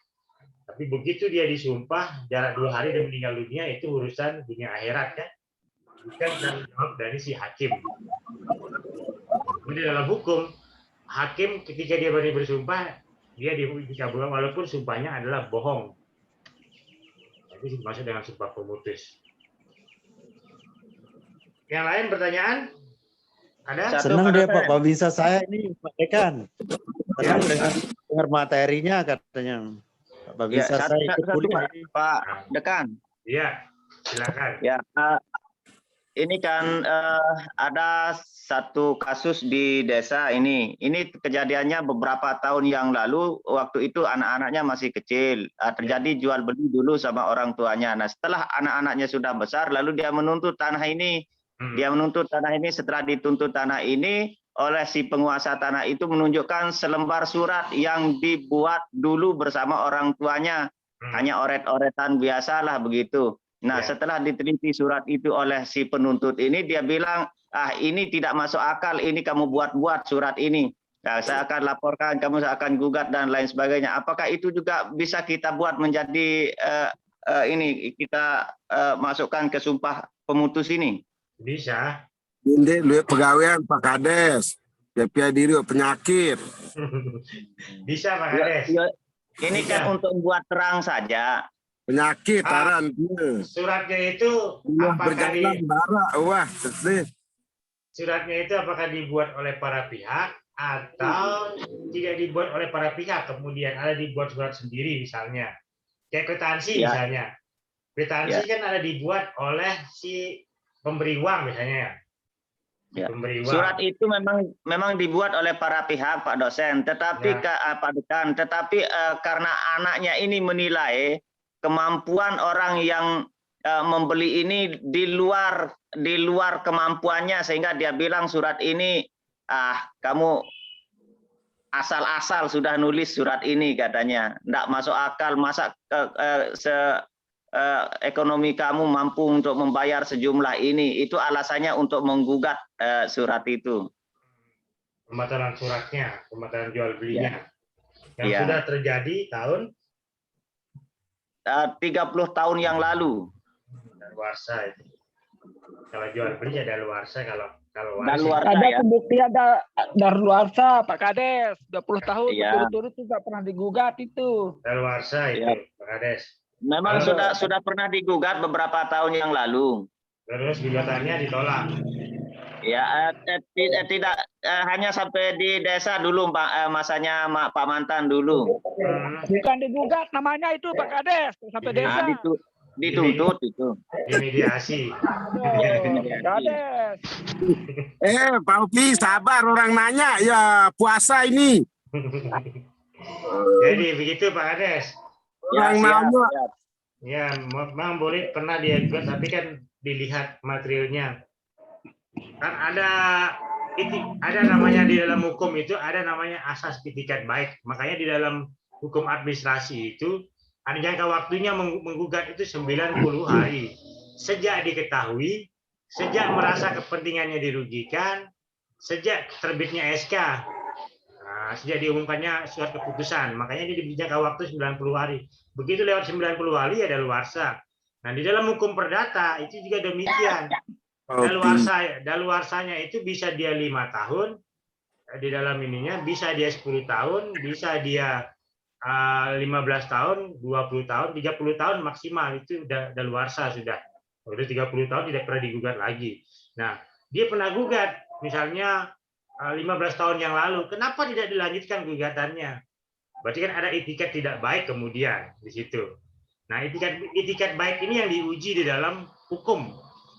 Tapi begitu dia disumpah, jarak 2 hari dan meninggal dunia, itu urusan dunia akhirat ya. Bukan tanggung jawab dari si hakim. Kemudian dalam hukum, hakim ketika dia berani bersumpah, dia dikabulkan walaupun sumpahnya adalah bohong. Itu dimaksud dengan sumpah pemutus. Yang lain pertanyaan? Ada? Senang dia Pak bisa saya ini Pak Dekan. Senang dengar materinya katanya. Pak bisa saya ikut kuliah ini. Pak Dekan. Iya, silakan. Ya, ini kan ada satu kasus di desa ini. Ini kejadiannya beberapa tahun yang lalu. Waktu itu anak-anaknya masih kecil. Terjadi jual beli dulu sama orang tuanya. Nah, setelah anak-anaknya sudah besar, lalu dia menuntut tanah ini. Dia menuntut tanah ini. Setelah dituntut tanah ini oleh si penguasa tanah itu menunjukkan selembar surat yang dibuat dulu bersama orang tuanya. Hanya oret-oretan biasalah begitu. Nah, setelah diteliti surat itu oleh si penuntut ini, dia bilang, ini tidak masuk akal, ini kamu buat-buat surat ini. Nah, saya akan laporkan, kamu akan gugat dan lain sebagainya. Apakah itu juga bisa kita buat menjadi ini kita masukkan ke sumpah pemutus ini? Bisa. Ini duit pegawaian Pak Kades. Dia diri penyakit. Bisa Pak Kades. Ini kan untuk membuat terang saja. Penyakit taran. Suratnya itu apakah suratnya itu apakah dibuat oleh para pihak atau tidak dibuat oleh para pihak, kemudian ada dibuat surat sendiri misalnya. Kayak kwitansi misalnya. Kwitansi kan ada dibuat oleh si pemberi uang misalnya. Ya. Pemberi uang. Surat itu memang dibuat oleh para pihak Pak dosen, tetapi Pak Dekan, tetapi karena anaknya ini menilai kemampuan orang yang membeli ini di luar kemampuannya, sehingga dia bilang surat ini kamu asal-asal sudah nulis surat ini katanya, enggak masuk akal, masa ekonomi kamu mampu untuk membayar sejumlah ini. Itu alasannya untuk menggugat surat itu. Pembatalan suratnya, pembatalan jual belinya. Yang sudah terjadi tahun 30 tahun yang lalu. Daluarsa itu. Kalau jual beli ya daluarsa, kalau ada pembuktian daluarsa Pak Kades, 20 tahun berturut-turut juga pernah digugat itu. Daluarsa itu Pak Kades. Memang sudah pernah digugat beberapa tahun yang lalu. Terus gugatannya ditolak. Ya, tidak hanya sampai di desa dulu Pak, masanya Pak Mantan dulu. Bukan digugat namanya itu Pak Kades, sampai desa. Dituntut itu. Dimediasi. Kades. Pak Upi sabar, orang nanya ya puasa ini. Jadi begitu Pak Kades. Orang nanya. Ya, memang boleh pernah diajukan, tapi kan dilihat materialnya. Kan ada namanya di dalam hukum itu ada namanya asas itikat baik. Makanya di dalam hukum administrasi itu ada jangka waktunya menggugat itu 90 hari. Sejak diketahui, sejak merasa kepentingannya dirugikan, sejak terbitnya SK, sejak diumumkannya surat keputusan. Makanya dia diberi jangka waktu 90 hari. Begitu lewat 90 hari ya daluarsa. Nah, di dalam hukum perdata itu juga demikian. Daluarsanya itu bisa dia 5 tahun, di dalam ininya bisa dia 10 tahun, bisa dia 15 tahun, 20 tahun, 30 tahun maksimal, itu udah daluarsa sudah. Udah 30 tahun tidak pernah digugat lagi. Nah, dia pernah gugat, misalnya 15 tahun yang lalu, kenapa tidak dilanjutkan gugatannya? Berarti kan ada itikat tidak baik kemudian di situ. Nah, itikat baik ini yang diuji di dalam hukum.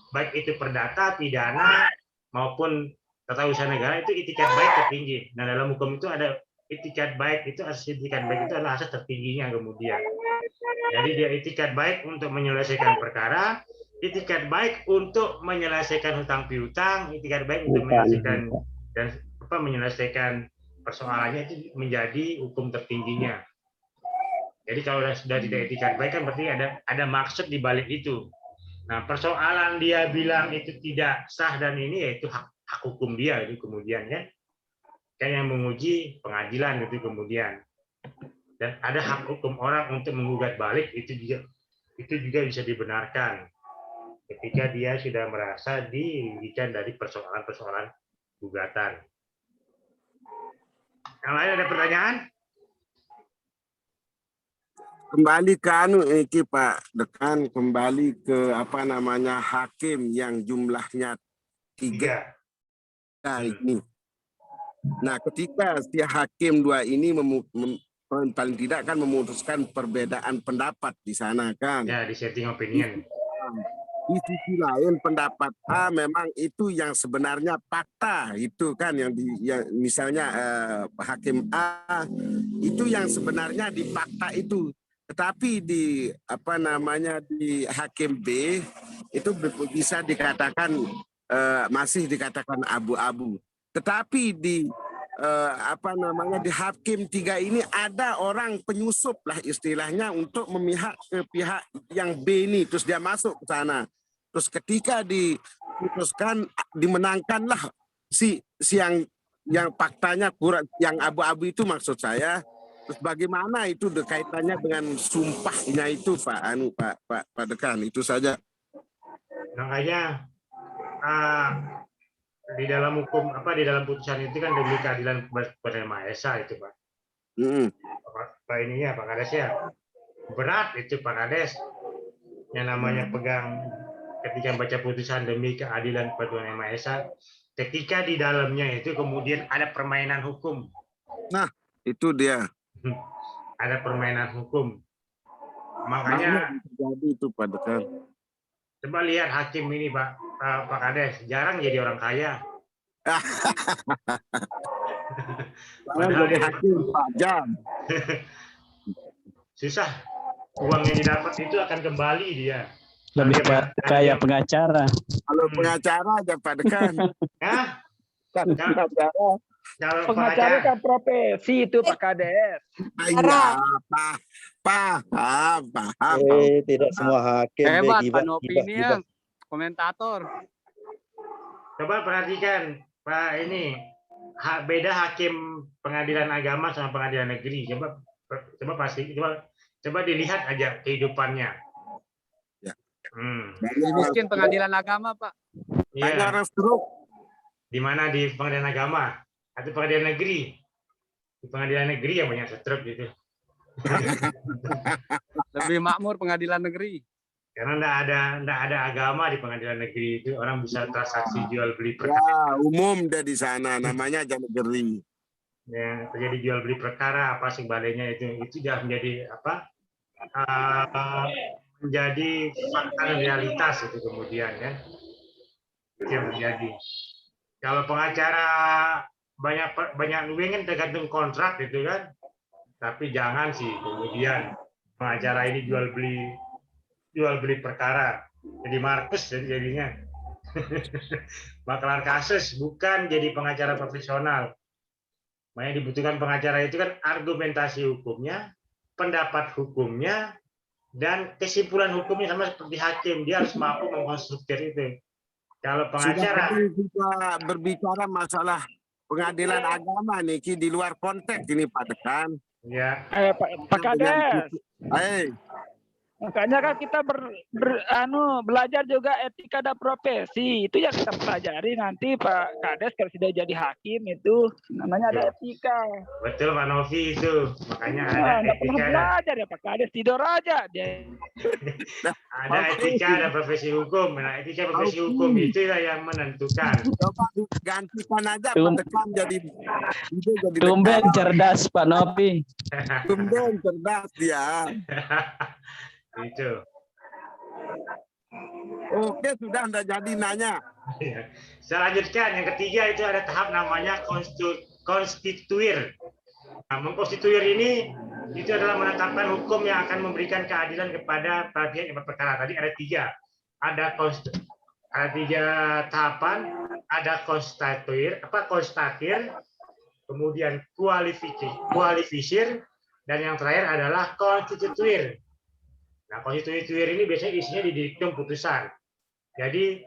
Baik itu perdata, pidana, maupun tata usaha negara, itu itikat baik tertinggi. Nah, dalam hukum itu ada itikat baik, itu asas itikat baik itu adalah asas tertingginya kemudian. Jadi dia itikat baik untuk menyelesaikan perkara, itikat baik untuk menyelesaikan hutang piutang, itikat baik untuk menyelesaikan dan menyelesaikan persoalannya, itu menjadi hukum tertingginya. Jadi kalau sudah tidak itikat baik kan berarti ada maksud di balik itu. Nah, persoalan dia bilang itu tidak sah dan ini yaitu hak hukum dia itu kemudian kan yang menguji pengadilan itu kemudian. Dan ada hak hukum orang untuk menggugat balik, itu juga bisa dibenarkan ketika dia sudah merasa dirugikan dari persoalan-persoalan gugatan. Yang lain ada pertanyaan? Kembali ke iki Pak Dekan, kembali ke hakim yang jumlahnya 3 ini. Nah, ketika si hakim 2 ini paling tidak kan memutuskan perbedaan pendapat di sana kan. Ya, dissenting opinion. Di sisi lain pendapat A memang itu yang sebenarnya fakta itu kan yang misalnya hakim A itu yang sebenarnya di fakta itu, tetapi di di hakim B itu bisa dikatakan masih dikatakan abu-abu. Tetapi di di hakim 3 ini ada orang penyusup lah istilahnya untuk memihak ke pihak yang B ini, terus dia masuk ke sana. Terus ketika diputuskan dimenangkanlah si yang faktanya kurang, yang abu-abu itu maksud saya. Terus bagaimana itu kaitannya dengan sumpahnya itu Pak Dekan, itu saja. Makanya di dalam hukum di dalam putusan itu kan demi keadilan kepada Yang Maha Esa itu Pak. Pak ininya Pak Kades ya. Berat itu Pak Kades. Yang namanya pegang ketika baca putusan demi keadilan kepada Yang Maha Esa, ketika di dalamnya itu kemudian ada permainan hukum. Nah, itu dia. Ada permainan hukum. Makanya jadi itu Pak Dekan. Coba lihat hakim ini Pak Kades, jarang jadi orang kaya. Padahal jadi hakim pajak. Susah. Uang yang didapat itu akan kembali dia. Lebih kayak pengacara. Kalau pengacara aja Pak Dekan. Hah? Kalau Pengacara kan profesi itu Pak Kades. Iya, paham. Tidak semua hakim hebat gibah, Nopi ini ya, komentator. Coba perhatikan Pak ini beda hakim pengadilan agama sama pengadilan negeri. Coba dilihat aja kehidupannya. Ya. Miskin pengadilan agama Pak. Iya. Di mana di pengadilan agama atau pengadilan negeri? Di pengadilan negeri yang banyak stroke gitu. Lebih makmur pengadilan negeri. Karena enggak ada agama di pengadilan negeri itu, orang bisa transaksi jual beli perkara. Ya, umum dia di sana, namanya aja negeri. Ya, terjadi jual beli perkara apa sebaliknya itu sudah menjadi menjadi fakta dan realitas itu kemudian kan. Itu yang terjadi. Kalau pengacara banyak pengen tergantung kontrak gitu kan. Tapi jangan sih kemudian pengacara ini jual beli perkara. Jadi Markus jadinya. Maklar kasus bukan jadi pengacara profesional. Makanya dibutuhkan pengacara itu kan argumentasi hukumnya, pendapat hukumnya, dan kesimpulan hukumnya sama seperti hakim. Dia harus mampu mengkonstruktir itu. Kalau pengacara kita berbicara masalah pengadilan agama nih di luar konteks ini Pak Dekan. ya. Pak Kades. Makanya kan kita belajar juga etika dan profesi. Itu yang kita pelajari nanti Pak Kades kalau sudah jadi hakim itu namanya ada etika. Betul Pak Novi itu. Makanya ada Nggak pernah etika. belajar ya Pak Kades, tidur aja dia. Ada etika dan profesi hukum. Nah, etika profesi hukum itu yang menentukan. Coba digantikan aja Tum- Pak Dekan jadi Tumben dekan. cerdas Pak Novi. Tumben cerdas dia. Itu. Oke, sudah Anda jadi nanya. Saya lanjutkan. Yang ketiga itu ada tahap namanya konstituir. Nah, mengkonstituir ini itu adalah menetapkan hukum yang akan memberikan keadilan kepada para pihak yang berperkara. Tadi ada tiga. Ada tiga tahapan. Ada konstatir, kemudian kualifisir, dan yang terakhir adalah konstituir. Nah, konstituir ini biasanya isinya di diktum putusan. Jadi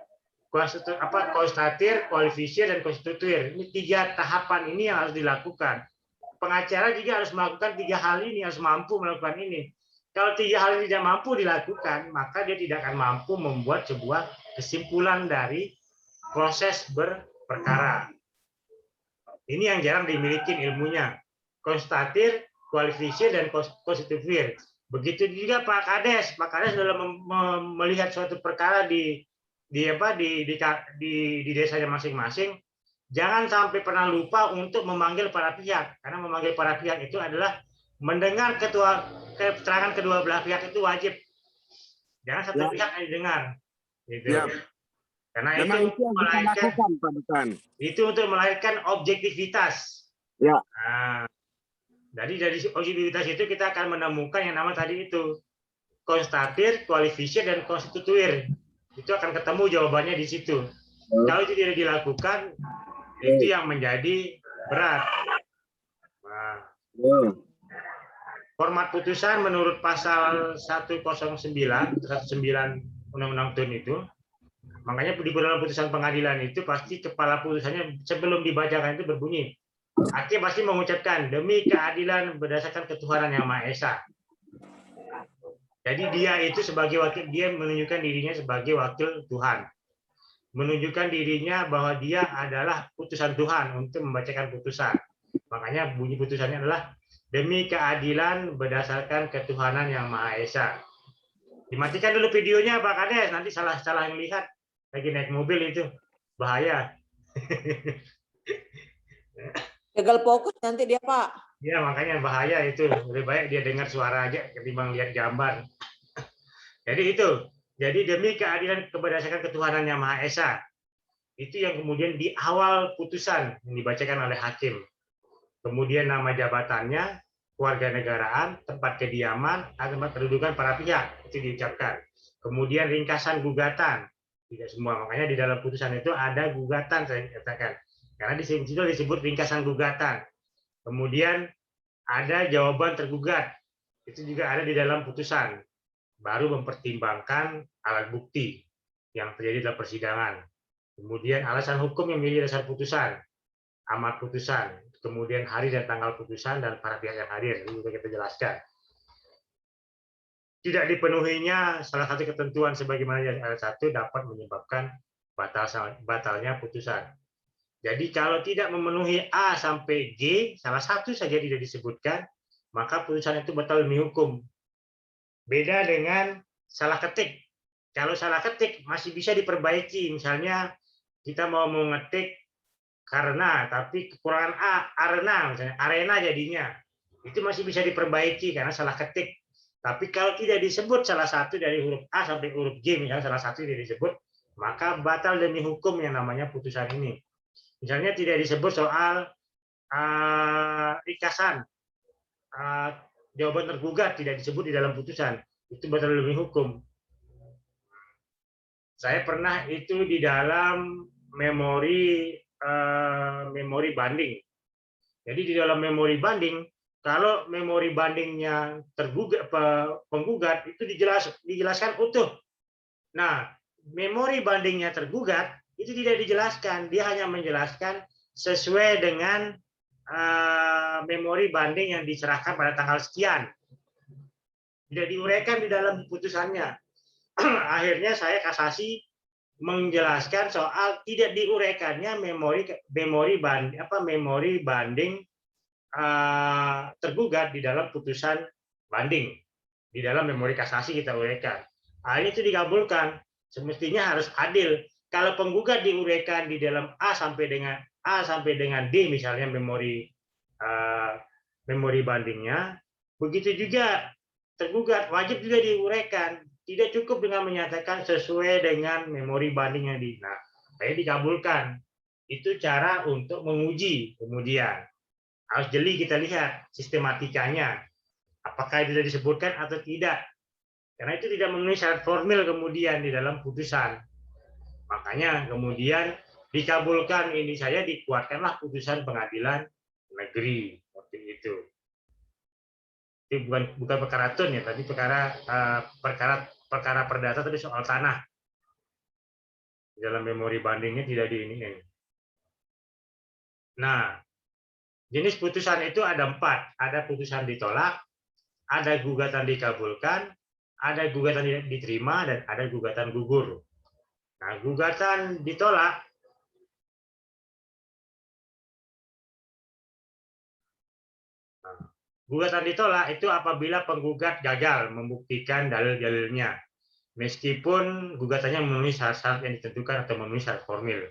konstatir, kualifisir, dan konstituir. Ini tiga tahapan ini yang harus dilakukan. Pengacara juga harus melakukan tiga hal ini, harus mampu melakukan ini. Kalau tiga hal ini tidak mampu dilakukan, maka dia tidak akan mampu membuat sebuah kesimpulan dari proses berperkara. Ini yang jarang dimiliki ilmunya. Konstatir, kualifisir, dan konstituir. Begitu juga Pak Kades. Pak Kades dalam melihat suatu perkara di desanya masing-masing, jangan sampai pernah lupa untuk memanggil para pihak. Karena memanggil para pihak itu adalah mendengar keterangan kedua belah pihak itu wajib. Jangan satu pihak yang didengar. Gitu. Ya. Karena Memang itu yang kita lakukan, Pak Dekan. itu untuk melahirkan objektivitas. Ya. Nah, dari objektivitas itu kita akan menemukan yang nama tadi itu konstatir, kualifisir, dan konstituir. Itu akan ketemu jawabannya di situ. Kalau itu tidak dilakukan, itu yang menjadi berat. Nah, format putusan menurut pasal 109 Undang-Undang TUN itu, makanya di dalam putusan pengadilan itu pasti kepala putusannya sebelum dibacakan itu berbunyi, hakim pasti mengucapkan demi keadilan berdasarkan ketuhanan yang Maha Esa. Jadi dia itu sebagai wakil, dia menunjukkan dirinya sebagai wakil Tuhan, menunjukkan dirinya bahwa dia adalah putusan Tuhan untuk membacakan putusan. Makanya bunyi putusannya adalah demi keadilan berdasarkan ketuhanan yang Maha Esa. Dimatikan dulu videonya Pak Kades, nanti salah melihat lagi naik mobil itu bahaya. Gagal fokus nanti dia Pak. Ya makanya bahaya itu, lebih baik dia dengar suara aja ketimbang lihat gambar. Jadi itu, jadi demi keadilan berdasarkan ketuhanan yang Maha Esa, itu yang kemudian di awal putusan yang dibacakan oleh hakim. Kemudian nama jabatannya, kewarganegaraan, tempat kediaman, tempat kedudukan para pihak itu diucapkan. Kemudian ringkasan gugatan, tidak semua, makanya di dalam putusan itu ada gugatan saya katakan, karena di situ disebut ringkasan gugatan. Kemudian ada jawaban tergugat, itu juga ada di dalam putusan. Baru mempertimbangkan alat bukti yang terjadi dalam persidangan. Kemudian alasan hukum yang menjadi dasar putusan, amar putusan, kemudian hari dan tanggal putusan dan para pihak yang hadir, itu juga kita jelaskan. Tidak dipenuhinya salah satu ketentuan sebagaimana ayat 1 dapat menyebabkan batalnya putusan. Jadi kalau tidak memenuhi A sampai G, salah satu saja tidak disebutkan, maka putusan itu batal demi hukum. Beda dengan salah ketik. Kalau salah ketik masih bisa diperbaiki. Misalnya kita mau mengetik karena, tapi kekurangan A, arena, misalnya arena jadinya. Itu masih bisa diperbaiki karena salah ketik. Tapi kalau tidak disebut salah satu dari huruf A sampai huruf G, misalnya salah satu tidak disebut, maka batal demi hukum yang namanya putusan ini. Misalnya tidak disebut soal ringkasan, jawaban tergugat tidak disebut di dalam putusan, itu batal demi hukum. Saya pernah itu di dalam memori banding. Jadi di dalam memori banding, kalau memori bandingnya penggugat itu dijelaskan utuh. Nah, memori bandingnya tergugat itu tidak dijelaskan, dia hanya menjelaskan sesuai dengan memori banding yang diserahkan pada tanggal sekian. tidak diuraikan di dalam putusannya. Akhirnya saya kasasi menjelaskan soal tidak diuraikannya memori banding tergugat di dalam putusan banding. Di dalam memori kasasi kita uraikan. Ini itu dikabulkan. Semestinya harus adil. Kalau penggugat diuraikan di dalam A sampai dengan D misalnya memori bandingnya, begitu juga tergugat wajib juga diuraikan. Tidak cukup dengan menyatakan sesuai dengan memori banding yang dikabulkan. Itu cara untuk menguji kemudian. Harus jeli kita lihat sistematikanya. Apakah itu sudah disebutkan atau tidak. Karena itu tidak memenuhi syarat formil kemudian di dalam putusan. Makanya kemudian dikabulkan ini saya dikuatkanlah putusan pengadilan negeri. Seperti itu. Itu bukan perkara tun ya, tapi perkara perdata tadi soal tanah. Di dalam memori bandingnya tidak diiniin. Nah, jenis putusan itu ada 4. Ada putusan ditolak, ada gugatan dikabulkan, ada gugatan diterima, dan ada gugatan gugur. Nah, gugatan ditolak itu apabila penggugat gagal membuktikan dalil-dalilnya, meskipun gugatannya memenuhi syarat-syarat yang ditentukan atau memenuhi syarat formil.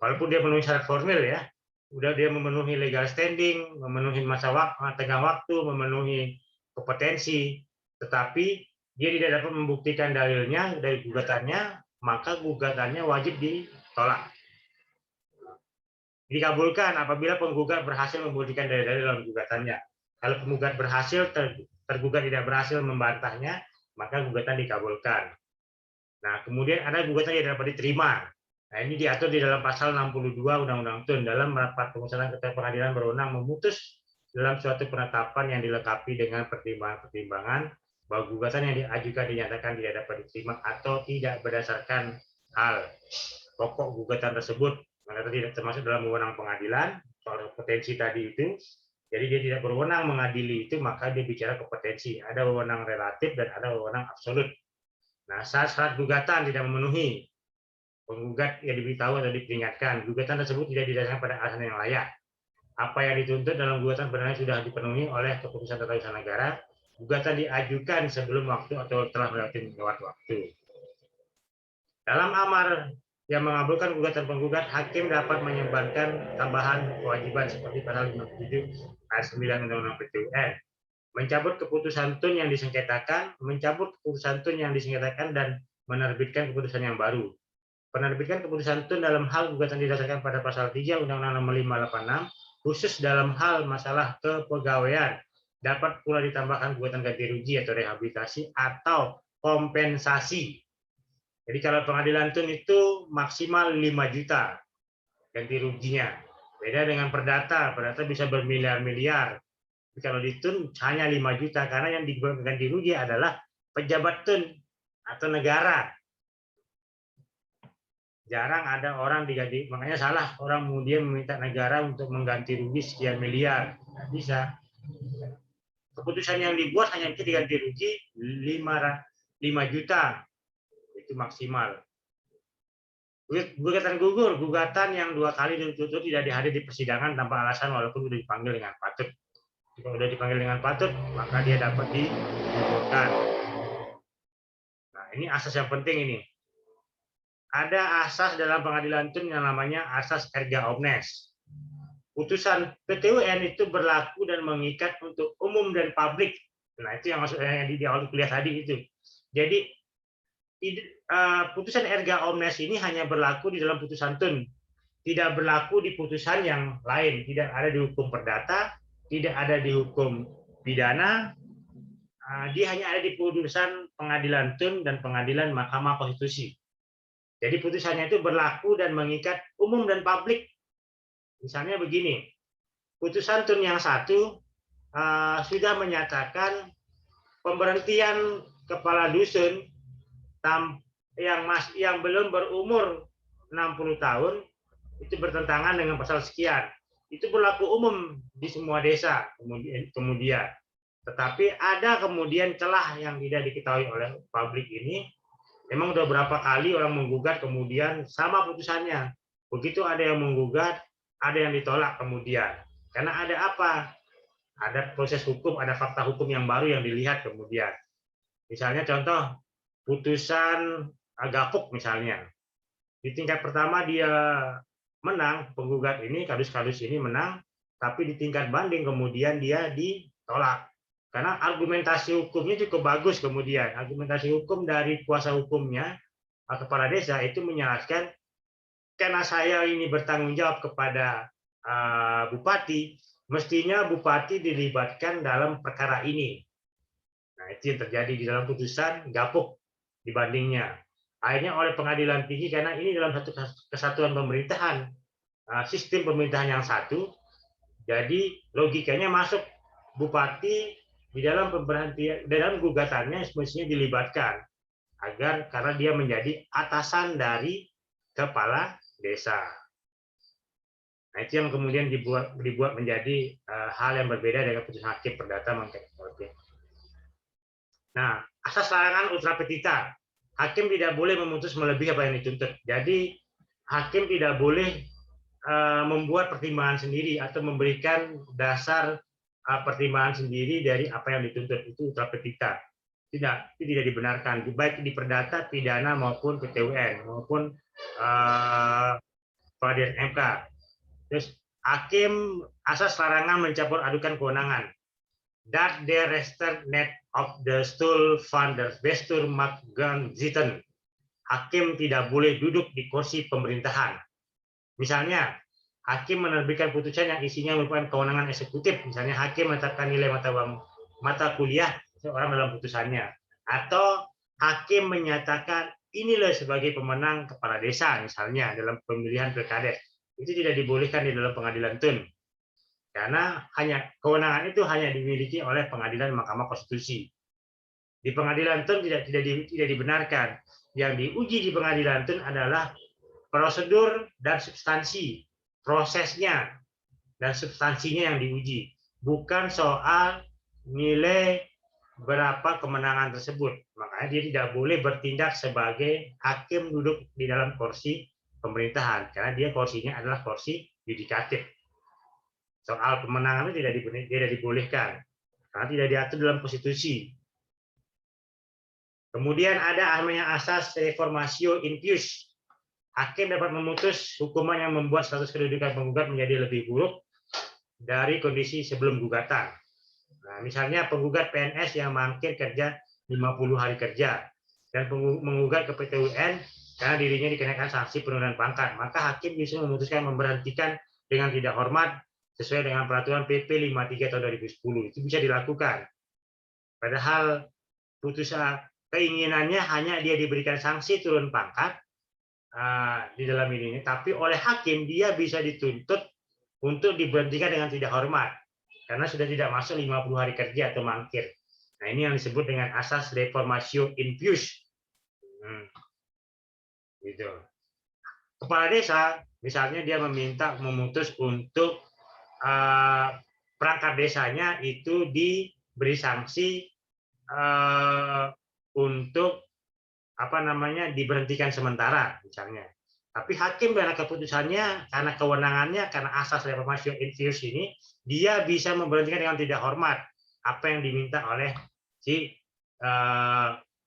Walaupun dia memenuhi syarat formil ya, udah dia memenuhi legal standing, memenuhi tenggang waktu, memenuhi kompetensi, tetapi dia tidak dapat membuktikan dalilnya dari gugatannya, maka gugatannya wajib ditolak. Dikabulkan apabila penggugat berhasil membuktikan dalil-dalil dalam gugatannya. Kalau penggugat berhasil, tergugat tidak berhasil membantahnya, maka gugatan dikabulkan. Nah, kemudian ada gugatan yang dapat diterima. Nah, ini diatur di dalam pasal 62 Undang-Undang TUN dalam rapat pemusatan ketua pengadilan berwenang memutus dalam suatu penetapan yang dilengkapi dengan pertimbangan-pertimbangan bahwa gugatan yang diajukan dinyatakan tidak dapat diterima atau tidak berdasarkan hal pokok gugatan tersebut, maka tidak termasuk dalam wewenang pengadilan soal kompetensi tadi itu. Jadi dia tidak berwenang mengadili itu, maka dia bicara kompetensi. Ada wewenang relatif dan ada wewenang absolut. Nah, saat syarat gugatan tidak memenuhi, penggugat yang diberitahu atau diperingatkan, gugatan tersebut tidak didasarkan pada alasan yang layak. Apa yang dituntut dalam gugatan sebenarnya sudah dipenuhi oleh keputusan tata usaha negara, gugatan diajukan sebelum waktu atau telah melewati waktu. Dalam amar yang mengabulkan gugatan penggugat, hakim dapat menyebarkan tambahan kewajiban seperti pasal 57 ayat 9 Undang-Undang PT-UN, mencabut keputusan TUN yang disengketakan, dan menerbitkan keputusan yang baru. Penerbitan keputusan TUN dalam hal gugatan didasarkan pada pasal 3 Undang-Undang Nomor 586, khusus dalam hal masalah kepegawaian, dapat pula ditambahkan gugatan ganti rugi atau rehabilitasi atau kompensasi. Jadi kalau pengadilan TUN itu maksimal 5 juta ganti ruginya. Beda dengan perdata bisa bermiliar-miliar. Tapi kalau di TUN hanya 5 juta karena yang diganti rugi adalah pejabat TUN atau negara. Jarang ada orang diganti, makanya salah orang kemudian meminta negara untuk mengganti rugi sekian miliar. Tidak bisa. Keputusan yang dibuat hanya diganti rugi 5 juta. Itu maksimal. Gugatan gugur, gugatan yang 2 kali dituntut tidak dihadir di persidangan tanpa alasan walaupun sudah dipanggil dengan patut. Jika sudah dipanggil dengan patut, maka dia dapat digugurkan. Nah, ini asas yang penting ini. Ada asas dalam pengadilan TUN yang namanya asas erga omnes. Putusan PT-UN itu berlaku dan mengikat untuk umum dan publik. Nah, itu yang maksudnya di awal kuliah tadi itu. Jadi putusan erga omnes ini hanya berlaku di dalam putusan TUN, tidak berlaku di putusan yang lain, tidak ada di hukum perdata, tidak ada di hukum pidana, dia hanya ada di putusan pengadilan TUN dan pengadilan Mahkamah Konstitusi. Jadi putusannya itu berlaku dan mengikat umum dan publik. Misalnya begini, putusan TUN yang 1 sudah menyatakan pemberhentian kepala dusun yang belum berumur 60 tahun itu bertentangan dengan pasal sekian. Itu berlaku umum di semua desa kemudian. Tetapi ada kemudian celah yang tidak diketahui oleh publik ini. Memang udah berapa kali orang menggugat kemudian sama putusannya. Begitu ada yang menggugat, ada yang ditolak kemudian. Karena ada apa? Ada proses hukum, ada fakta hukum yang baru yang dilihat kemudian. Misalnya contoh putusan Gapuk misalnya. Di tingkat pertama dia menang, penggugat ini, kadus-kadus ini menang, tapi di tingkat banding kemudian dia ditolak. Karena argumentasi hukumnya cukup bagus kemudian. Argumentasi hukum dari kuasa hukumnya, kepala desa itu menjelaskan, karena saya ini bertanggung jawab kepada bupati, mestinya bupati dilibatkan dalam perkara ini. Nah, itu yang terjadi di dalam putusan Gapuk dibandingnya. Akhirnya oleh pengadilan tinggi, karena ini dalam satu kesatuan pemerintahan, sistem pemerintahan yang satu, jadi logikanya masuk bupati di dalam pemberhentian, dalam gugatannya mestinya dilibatkan agar karena dia menjadi atasan dari kepala desa. Nah, itu yang kemudian dibuat menjadi hal yang berbeda dengan putusan hakim perdata mengkaitkan. Nah, asas larangan ultra petita, hakim tidak boleh memutus melebihi apa yang dituntut. Jadi hakim tidak boleh membuat pertimbangan sendiri atau memberikan dasar pertimbangan sendiri dari apa yang dituntut. Itu ultra petita. Tidak, itu tidak dibenarkan, baik di perdata, pidana maupun PT UN maupun pengadilan MK. Terus hakim asas larangan mencampur adukan kewenangan. Dat der rechter net of the stoel van der bestuur mag gaan zitten. Hakim tidak boleh duduk di kursi pemerintahan. Misalnya, hakim menerbitkan putusan yang isinya merupakan kewenangan eksekutif. Misalnya, hakim menetapkan nilai mata kuliah seorang dalam putusannya. Atau hakim menyatakan inilah sebagai pemenang kepala desa, misalnya dalam pemilihan pilkades. Itu tidak dibolehkan di dalam pengadilan TUN. Karena kewenangan itu hanya dimiliki oleh pengadilan Mahkamah Konstitusi. Di pengadilan TUN tidak dibenarkan. Yang diuji di pengadilan TUN adalah prosedur dan substansi, prosesnya dan substansinya yang diuji, bukan soal nilai berapa kemenangan tersebut. Makanya dia tidak boleh bertindak sebagai hakim duduk di dalam kursi pemerintahan, karena dia kursinya adalah kursi yudikatif. Soal kemenangan itu tidak dibolehkan, karena tidak diatur dalam konstitusi. Kemudian ada namanya asas reformatio in pius. Hakim dapat memutus hukuman yang membuat status kedudukan penggugat menjadi lebih buruk dari kondisi sebelum gugatan. Nah, misalnya penggugat PNS yang mangkir kerja 50 hari kerja dan menggugat ke PT UN karena dirinya dikenakan sanksi penurunan pangkat, maka hakim bisa memutuskan memberhentikan dengan tidak hormat sesuai dengan peraturan PP 53 tahun 2010. Itu bisa dilakukan. Padahal putusan keinginannya hanya dia diberikan sanksi turun pangkat di dalam ini, tapi oleh hakim dia bisa dituntut untuk diberhentikan dengan tidak hormat karena sudah tidak masuk 50 hari kerja atau mangkir. Nah, ini yang disebut dengan asas reformatio in pius. Gitu. Kepala desa misalnya dia meminta memutus untuk perangkat desanya itu diberi sanksi untuk diberhentikan sementara misalnya. Tapi hakim karena keputusannya, karena kewenangannya, karena asas reformatio in pius ini, dia bisa memberhentikan dengan tidak hormat apa yang diminta oleh si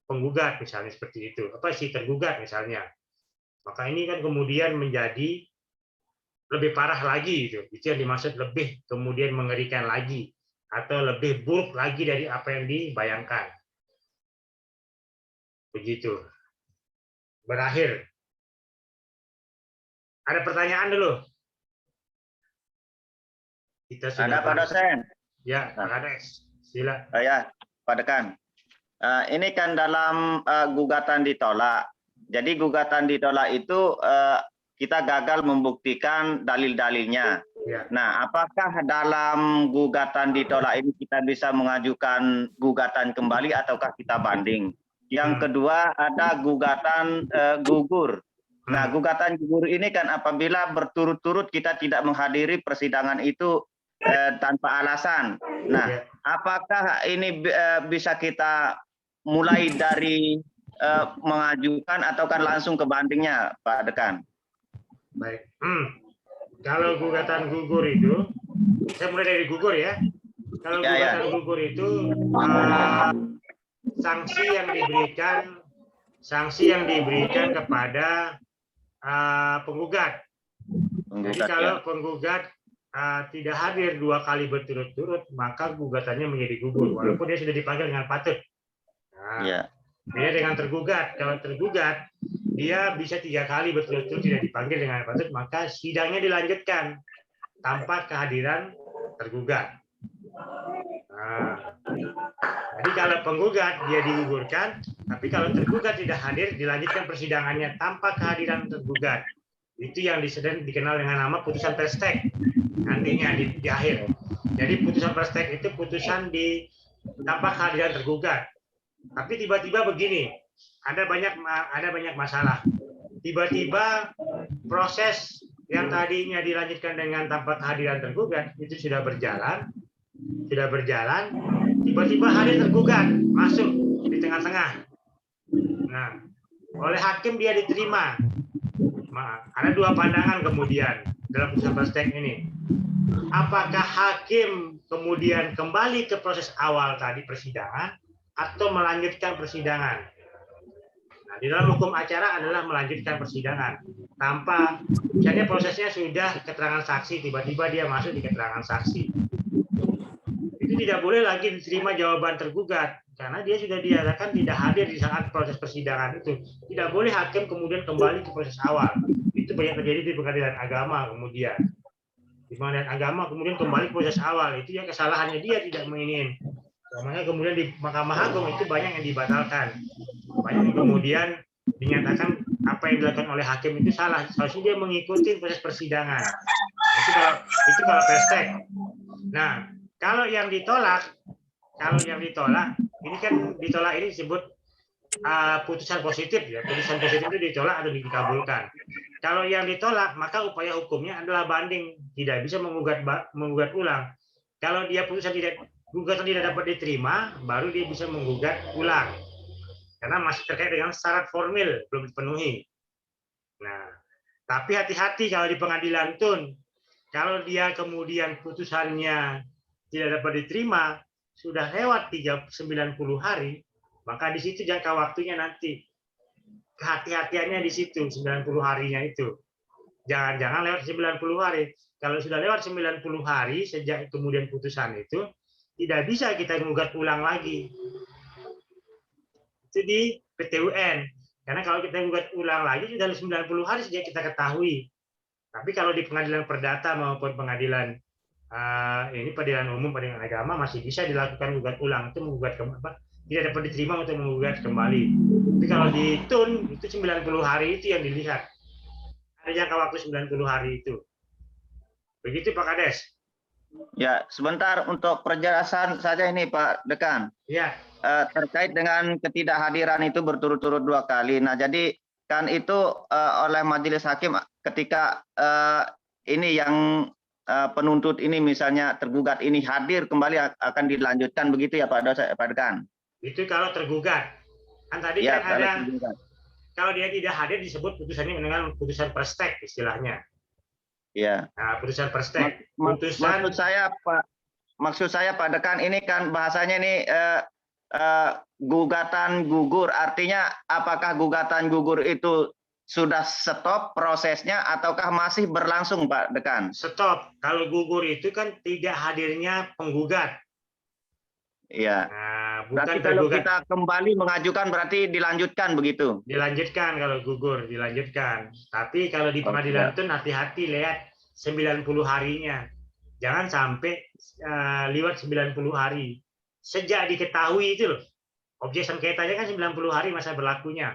penggugat misalnya seperti itu, si tergugat misalnya. Maka ini kan kemudian menjadi lebih parah lagi itu yang dimaksud lebih kemudian mengerikan lagi atau lebih buruk lagi dari apa yang dibayangkan. Begitu. Berakhir. Ada pertanyaan dulu? Ada Pak dosen. Ya, Pak Kades. Sila. Ya, Pak Dekan. Ini kan dalam gugatan ditolak. Jadi gugatan ditolak itu kita gagal membuktikan dalil-dalilnya. Ya. Nah, apakah dalam gugatan ditolak ini kita bisa mengajukan gugatan kembali ataukah kita banding? Yang kedua ada gugatan gugur. Nah, gugatan gugur ini kan apabila berturut-turut kita tidak menghadiri persidangan itu tanpa alasan. Nah, Ya. apakah ini bisa kita mulai dari mengajukan atau kan langsung ke bandingnya, Pak Dekan? Baik. Kalau gugatan gugur itu, saya mulai dari gugur ya. Kalau Ya, ya. gugatan gugur itu sanksi yang diberikan kepada penggugat. Jadi Penggugat, kalau ya. penggugat tidak hadir 2 kali berturut-turut, maka gugatannya menjadi gugur, walaupun dia sudah dipanggil dengan patut. Nah, Ya. beda dengan tergugat. Kalau tergugat, dia bisa 3 kali berturut-turut tidak dipanggil dengan patut, maka sidangnya dilanjutkan tanpa kehadiran tergugat. Nah, jadi kalau penggugat dia digugurkan, tapi kalau tergugat tidak hadir dilanjutkan persidangannya tanpa kehadiran tergugat. Itu yang dikenal dengan nama putusan perstek nantinya di akhir. Jadi putusan perstek itu putusan tanpa kehadiran tergugat. Tapi tiba-tiba begini, ada banyak masalah. Tiba-tiba proses yang tadinya dilanjutkan dengan tanpa kehadiran tergugat itu sudah berjalan, tiba-tiba hadir tergugat masuk di tengah-tengah. Nah, oleh hakim dia diterima. Ada 2 pandangan kemudian dalam putusan perstek ini. Apakah hakim kemudian kembali ke proses awal tadi persidangan atau melanjutkan persidangan? Nah, di dalam hukum acara adalah melanjutkan persidangan tanpa, misalnya prosesnya sudah keterangan saksi, tiba-tiba dia masuk di keterangan saksi. Itu tidak boleh lagi diterima jawaban tergugat karena dia sudah dinyatakan tidak hadir di saat proses persidangan itu. Tidak boleh hakim kemudian kembali ke proses awal. Itu banyak terjadi di pengadilan agama kemudian. Di pengadilan agama kemudian kembali ke proses awal, itu yang kesalahannya dia tidak mengingin. Makanya kemudian di Mahkamah Agung itu banyak yang dibatalkan. Banyak yang kemudian dinyatakan apa yang dilakukan oleh hakim itu salah. Seharusnya dia mengikuti proses persidangan. Itu kalau perstek. Nah, kalau yang ditolak, ini kan ditolak ini disebut putusan positif ya. Putusan positif itu ditolak atau dikabulkan. Kalau yang ditolak, maka upaya hukumnya adalah banding, tidak bisa menggugat ulang. Kalau dia gugatan tidak dapat diterima, baru dia bisa menggugat ulang. Karena masih terkait dengan syarat formil belum dipenuhi. Nah, tapi hati-hati kalau di pengadilan Tun, kalau dia kemudian putusannya tidak dapat diterima, sudah lewat 90 hari, maka di situ jangka waktunya nanti. Kehati-hatiannya di situ 90 harinya itu. Jangan lewat 90 hari. Kalau sudah lewat 90 hari sejak kemudian putusan itu, tidak bisa kita menggugat ulang lagi. Itu di PT-UN. Karena kalau kita menggugat ulang lagi sudah 90 hari sejak kita ketahui. Tapi kalau di pengadilan perdata maupun pengadilan pengadilan umum, pengadilan agama masih bisa dilakukan gugat ulang, itu menggugat tidak dapat diterima untuk menggugat kembali. Tapi kalau di Tun itu 90 hari itu yang dilihat. Ada jangka waktu 90 hari itu. Begitu Pak Kades. Ya, sebentar untuk penjelasan saja ini Pak Dekan. Ya. Terkait dengan ketidakhadiran itu berturut-turut 2 kali. Nah, jadi kan itu oleh majelis hakim ketika ini yang penuntut ini misalnya tergugat ini hadir kembali akan dilanjutkan begitu ya Pak Dekan? Itu kalau tergugat. Kan tadi ya, kan ada kalau dia tidak hadir disebut putusannya dengan putusan perstek istilahnya. Iya. Nah, putusan perstek. Maksud saya Pak Dekan ini kan bahasanya ini gugatan gugur, artinya apakah gugatan gugur itu sudah stop prosesnya ataukah masih berlangsung Pak Dekan? Stop. Kalau gugur itu kan tidak hadirnya penggugat. Iya. Nah, berarti kalau kita kembali mengajukan berarti dilanjutkan begitu? Dilanjutkan kalau gugur, dilanjutkan. Tapi kalau di pengadilan itu hati-hati lihat 90 harinya. Jangan sampai lewat 90 hari. Sejak diketahui itu loh. Objek sengketanya kan 90 hari masa berlakunya.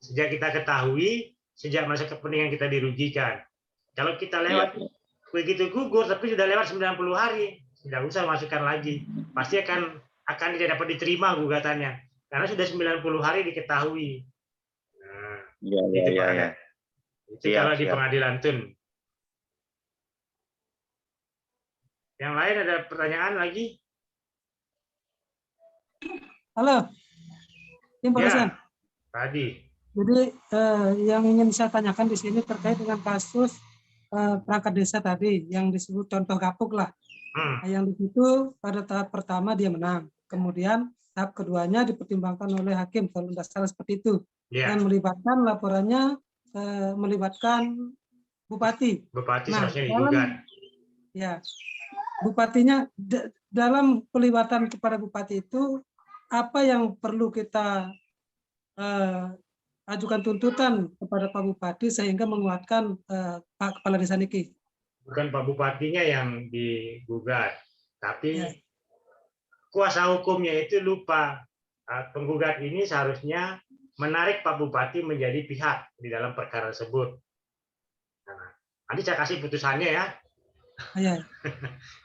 Sejak kita ketahui, sejak masa kepentingan kita dirugikan. Kalau kita lewat begitu gugur tapi sudah lewat 90 hari, tidak usah masukkan lagi. Pasti akan tidak dapat diterima gugatannya karena sudah 90 hari diketahui. Nah, itu Pak ya. Itu kalau di pengadilan Tun. Yang lain ada pertanyaan lagi? Halo, Tim Pak Dosen. Ya, tadi. Jadi yang ingin saya tanyakan di sini terkait dengan kasus perangkat desa tadi yang disebut contoh gapuk lah. Nah, yang di situ pada tahap pertama dia menang, kemudian tahap keduanya dipertimbangkan oleh hakim kalau tidak salah seperti itu, dan melibatkan laporannya melibatkan bupati. Bupati Nah, seharusnya digugat. Ya, bupatinya dalam pelibatan kepada bupati itu apa yang perlu kita ajukan tuntutan kepada Pak Bupati sehingga menguatkan Pak Kepala Desa Niki? Bukan Pak Bupatinya yang digugat, tapi Ya. kuasa hukumnya itu lupa. Penggugat ini seharusnya menarik Pak Bupati menjadi pihak di dalam perkara tersebut. Nah, nanti saya kasih putusannya ya. Ya.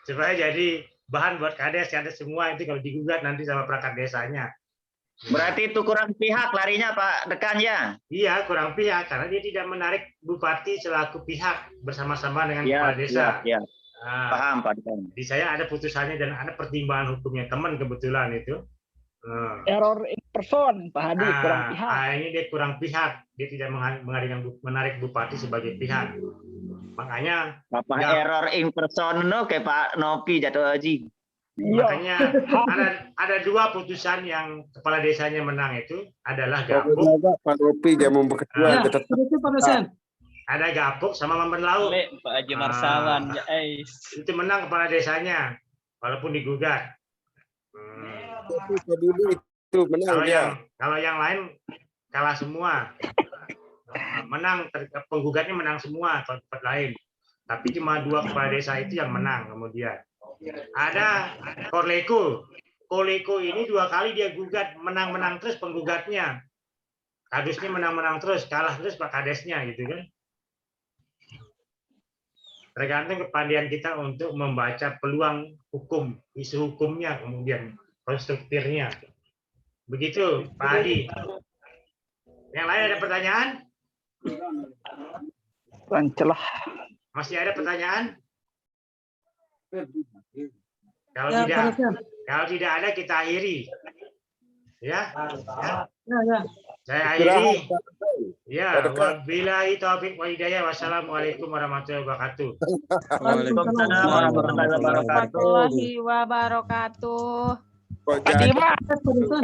Supaya jadi bahan buat kades semua itu kalau digugat nanti sama perangkat desanya. Berarti itu kurang pihak larinya Pak Dekan ya? Iya, kurang pihak karena dia tidak menarik bupati selaku pihak bersama-sama dengan kepala desa. Ya. Nah, Paham Pak Dekan. di saya ada putusannya dan ada pertimbangan hukumnya teman kebetulan itu. Error in person, Pak Hadi, kurang pihak. Ini dia kurang pihak, dia tidak menarik bupati sebagai pihak. Makanya Bapak error in person no kayak Pak Nopi jatuh haji. Makanya ada dua putusan yang kepala desanya menang itu adalah Gapuk. Pak Ropi jamu kedua. Ya, itu Pak Dosen. Ada Gapuk sama Mamen Laut. Pak Haji Marsawan. Itu menang kepala desanya, walaupun digugat. Itu menang dia. Kalau yang lain kalah semua. Menang, penggugatnya menang semua kalau tempat lain. Tapi cuma dua kepala desa itu yang menang kemudian. Ada Korleko. Korleko ini 2 kali dia gugat, menang-menang terus penggugatnya. Kadusnya menang-menang terus, kalah terus Pak Kadesnya gitu kan. Tergantung kepandaian kita untuk membaca peluang hukum, isu hukumnya kemudian konstruktifnya. Begitu Pak Adi. Yang lain ada pertanyaan? Lancelah. Masih ada pertanyaan? Kalau Ya, tidak, Pak Dosen. kalau tidak ada kita akhiri. Ya. Ya. Saya akhiri. Ya, wabillahi taufiq wal hidayah. Wassalamualaikum warahmatullahi wabarakatuh. Waalaikumsalam warahmatullahi wabarakatuh. Warahmatullahi wabarakatuh. Kok Pak Dimas. Pak Dosen.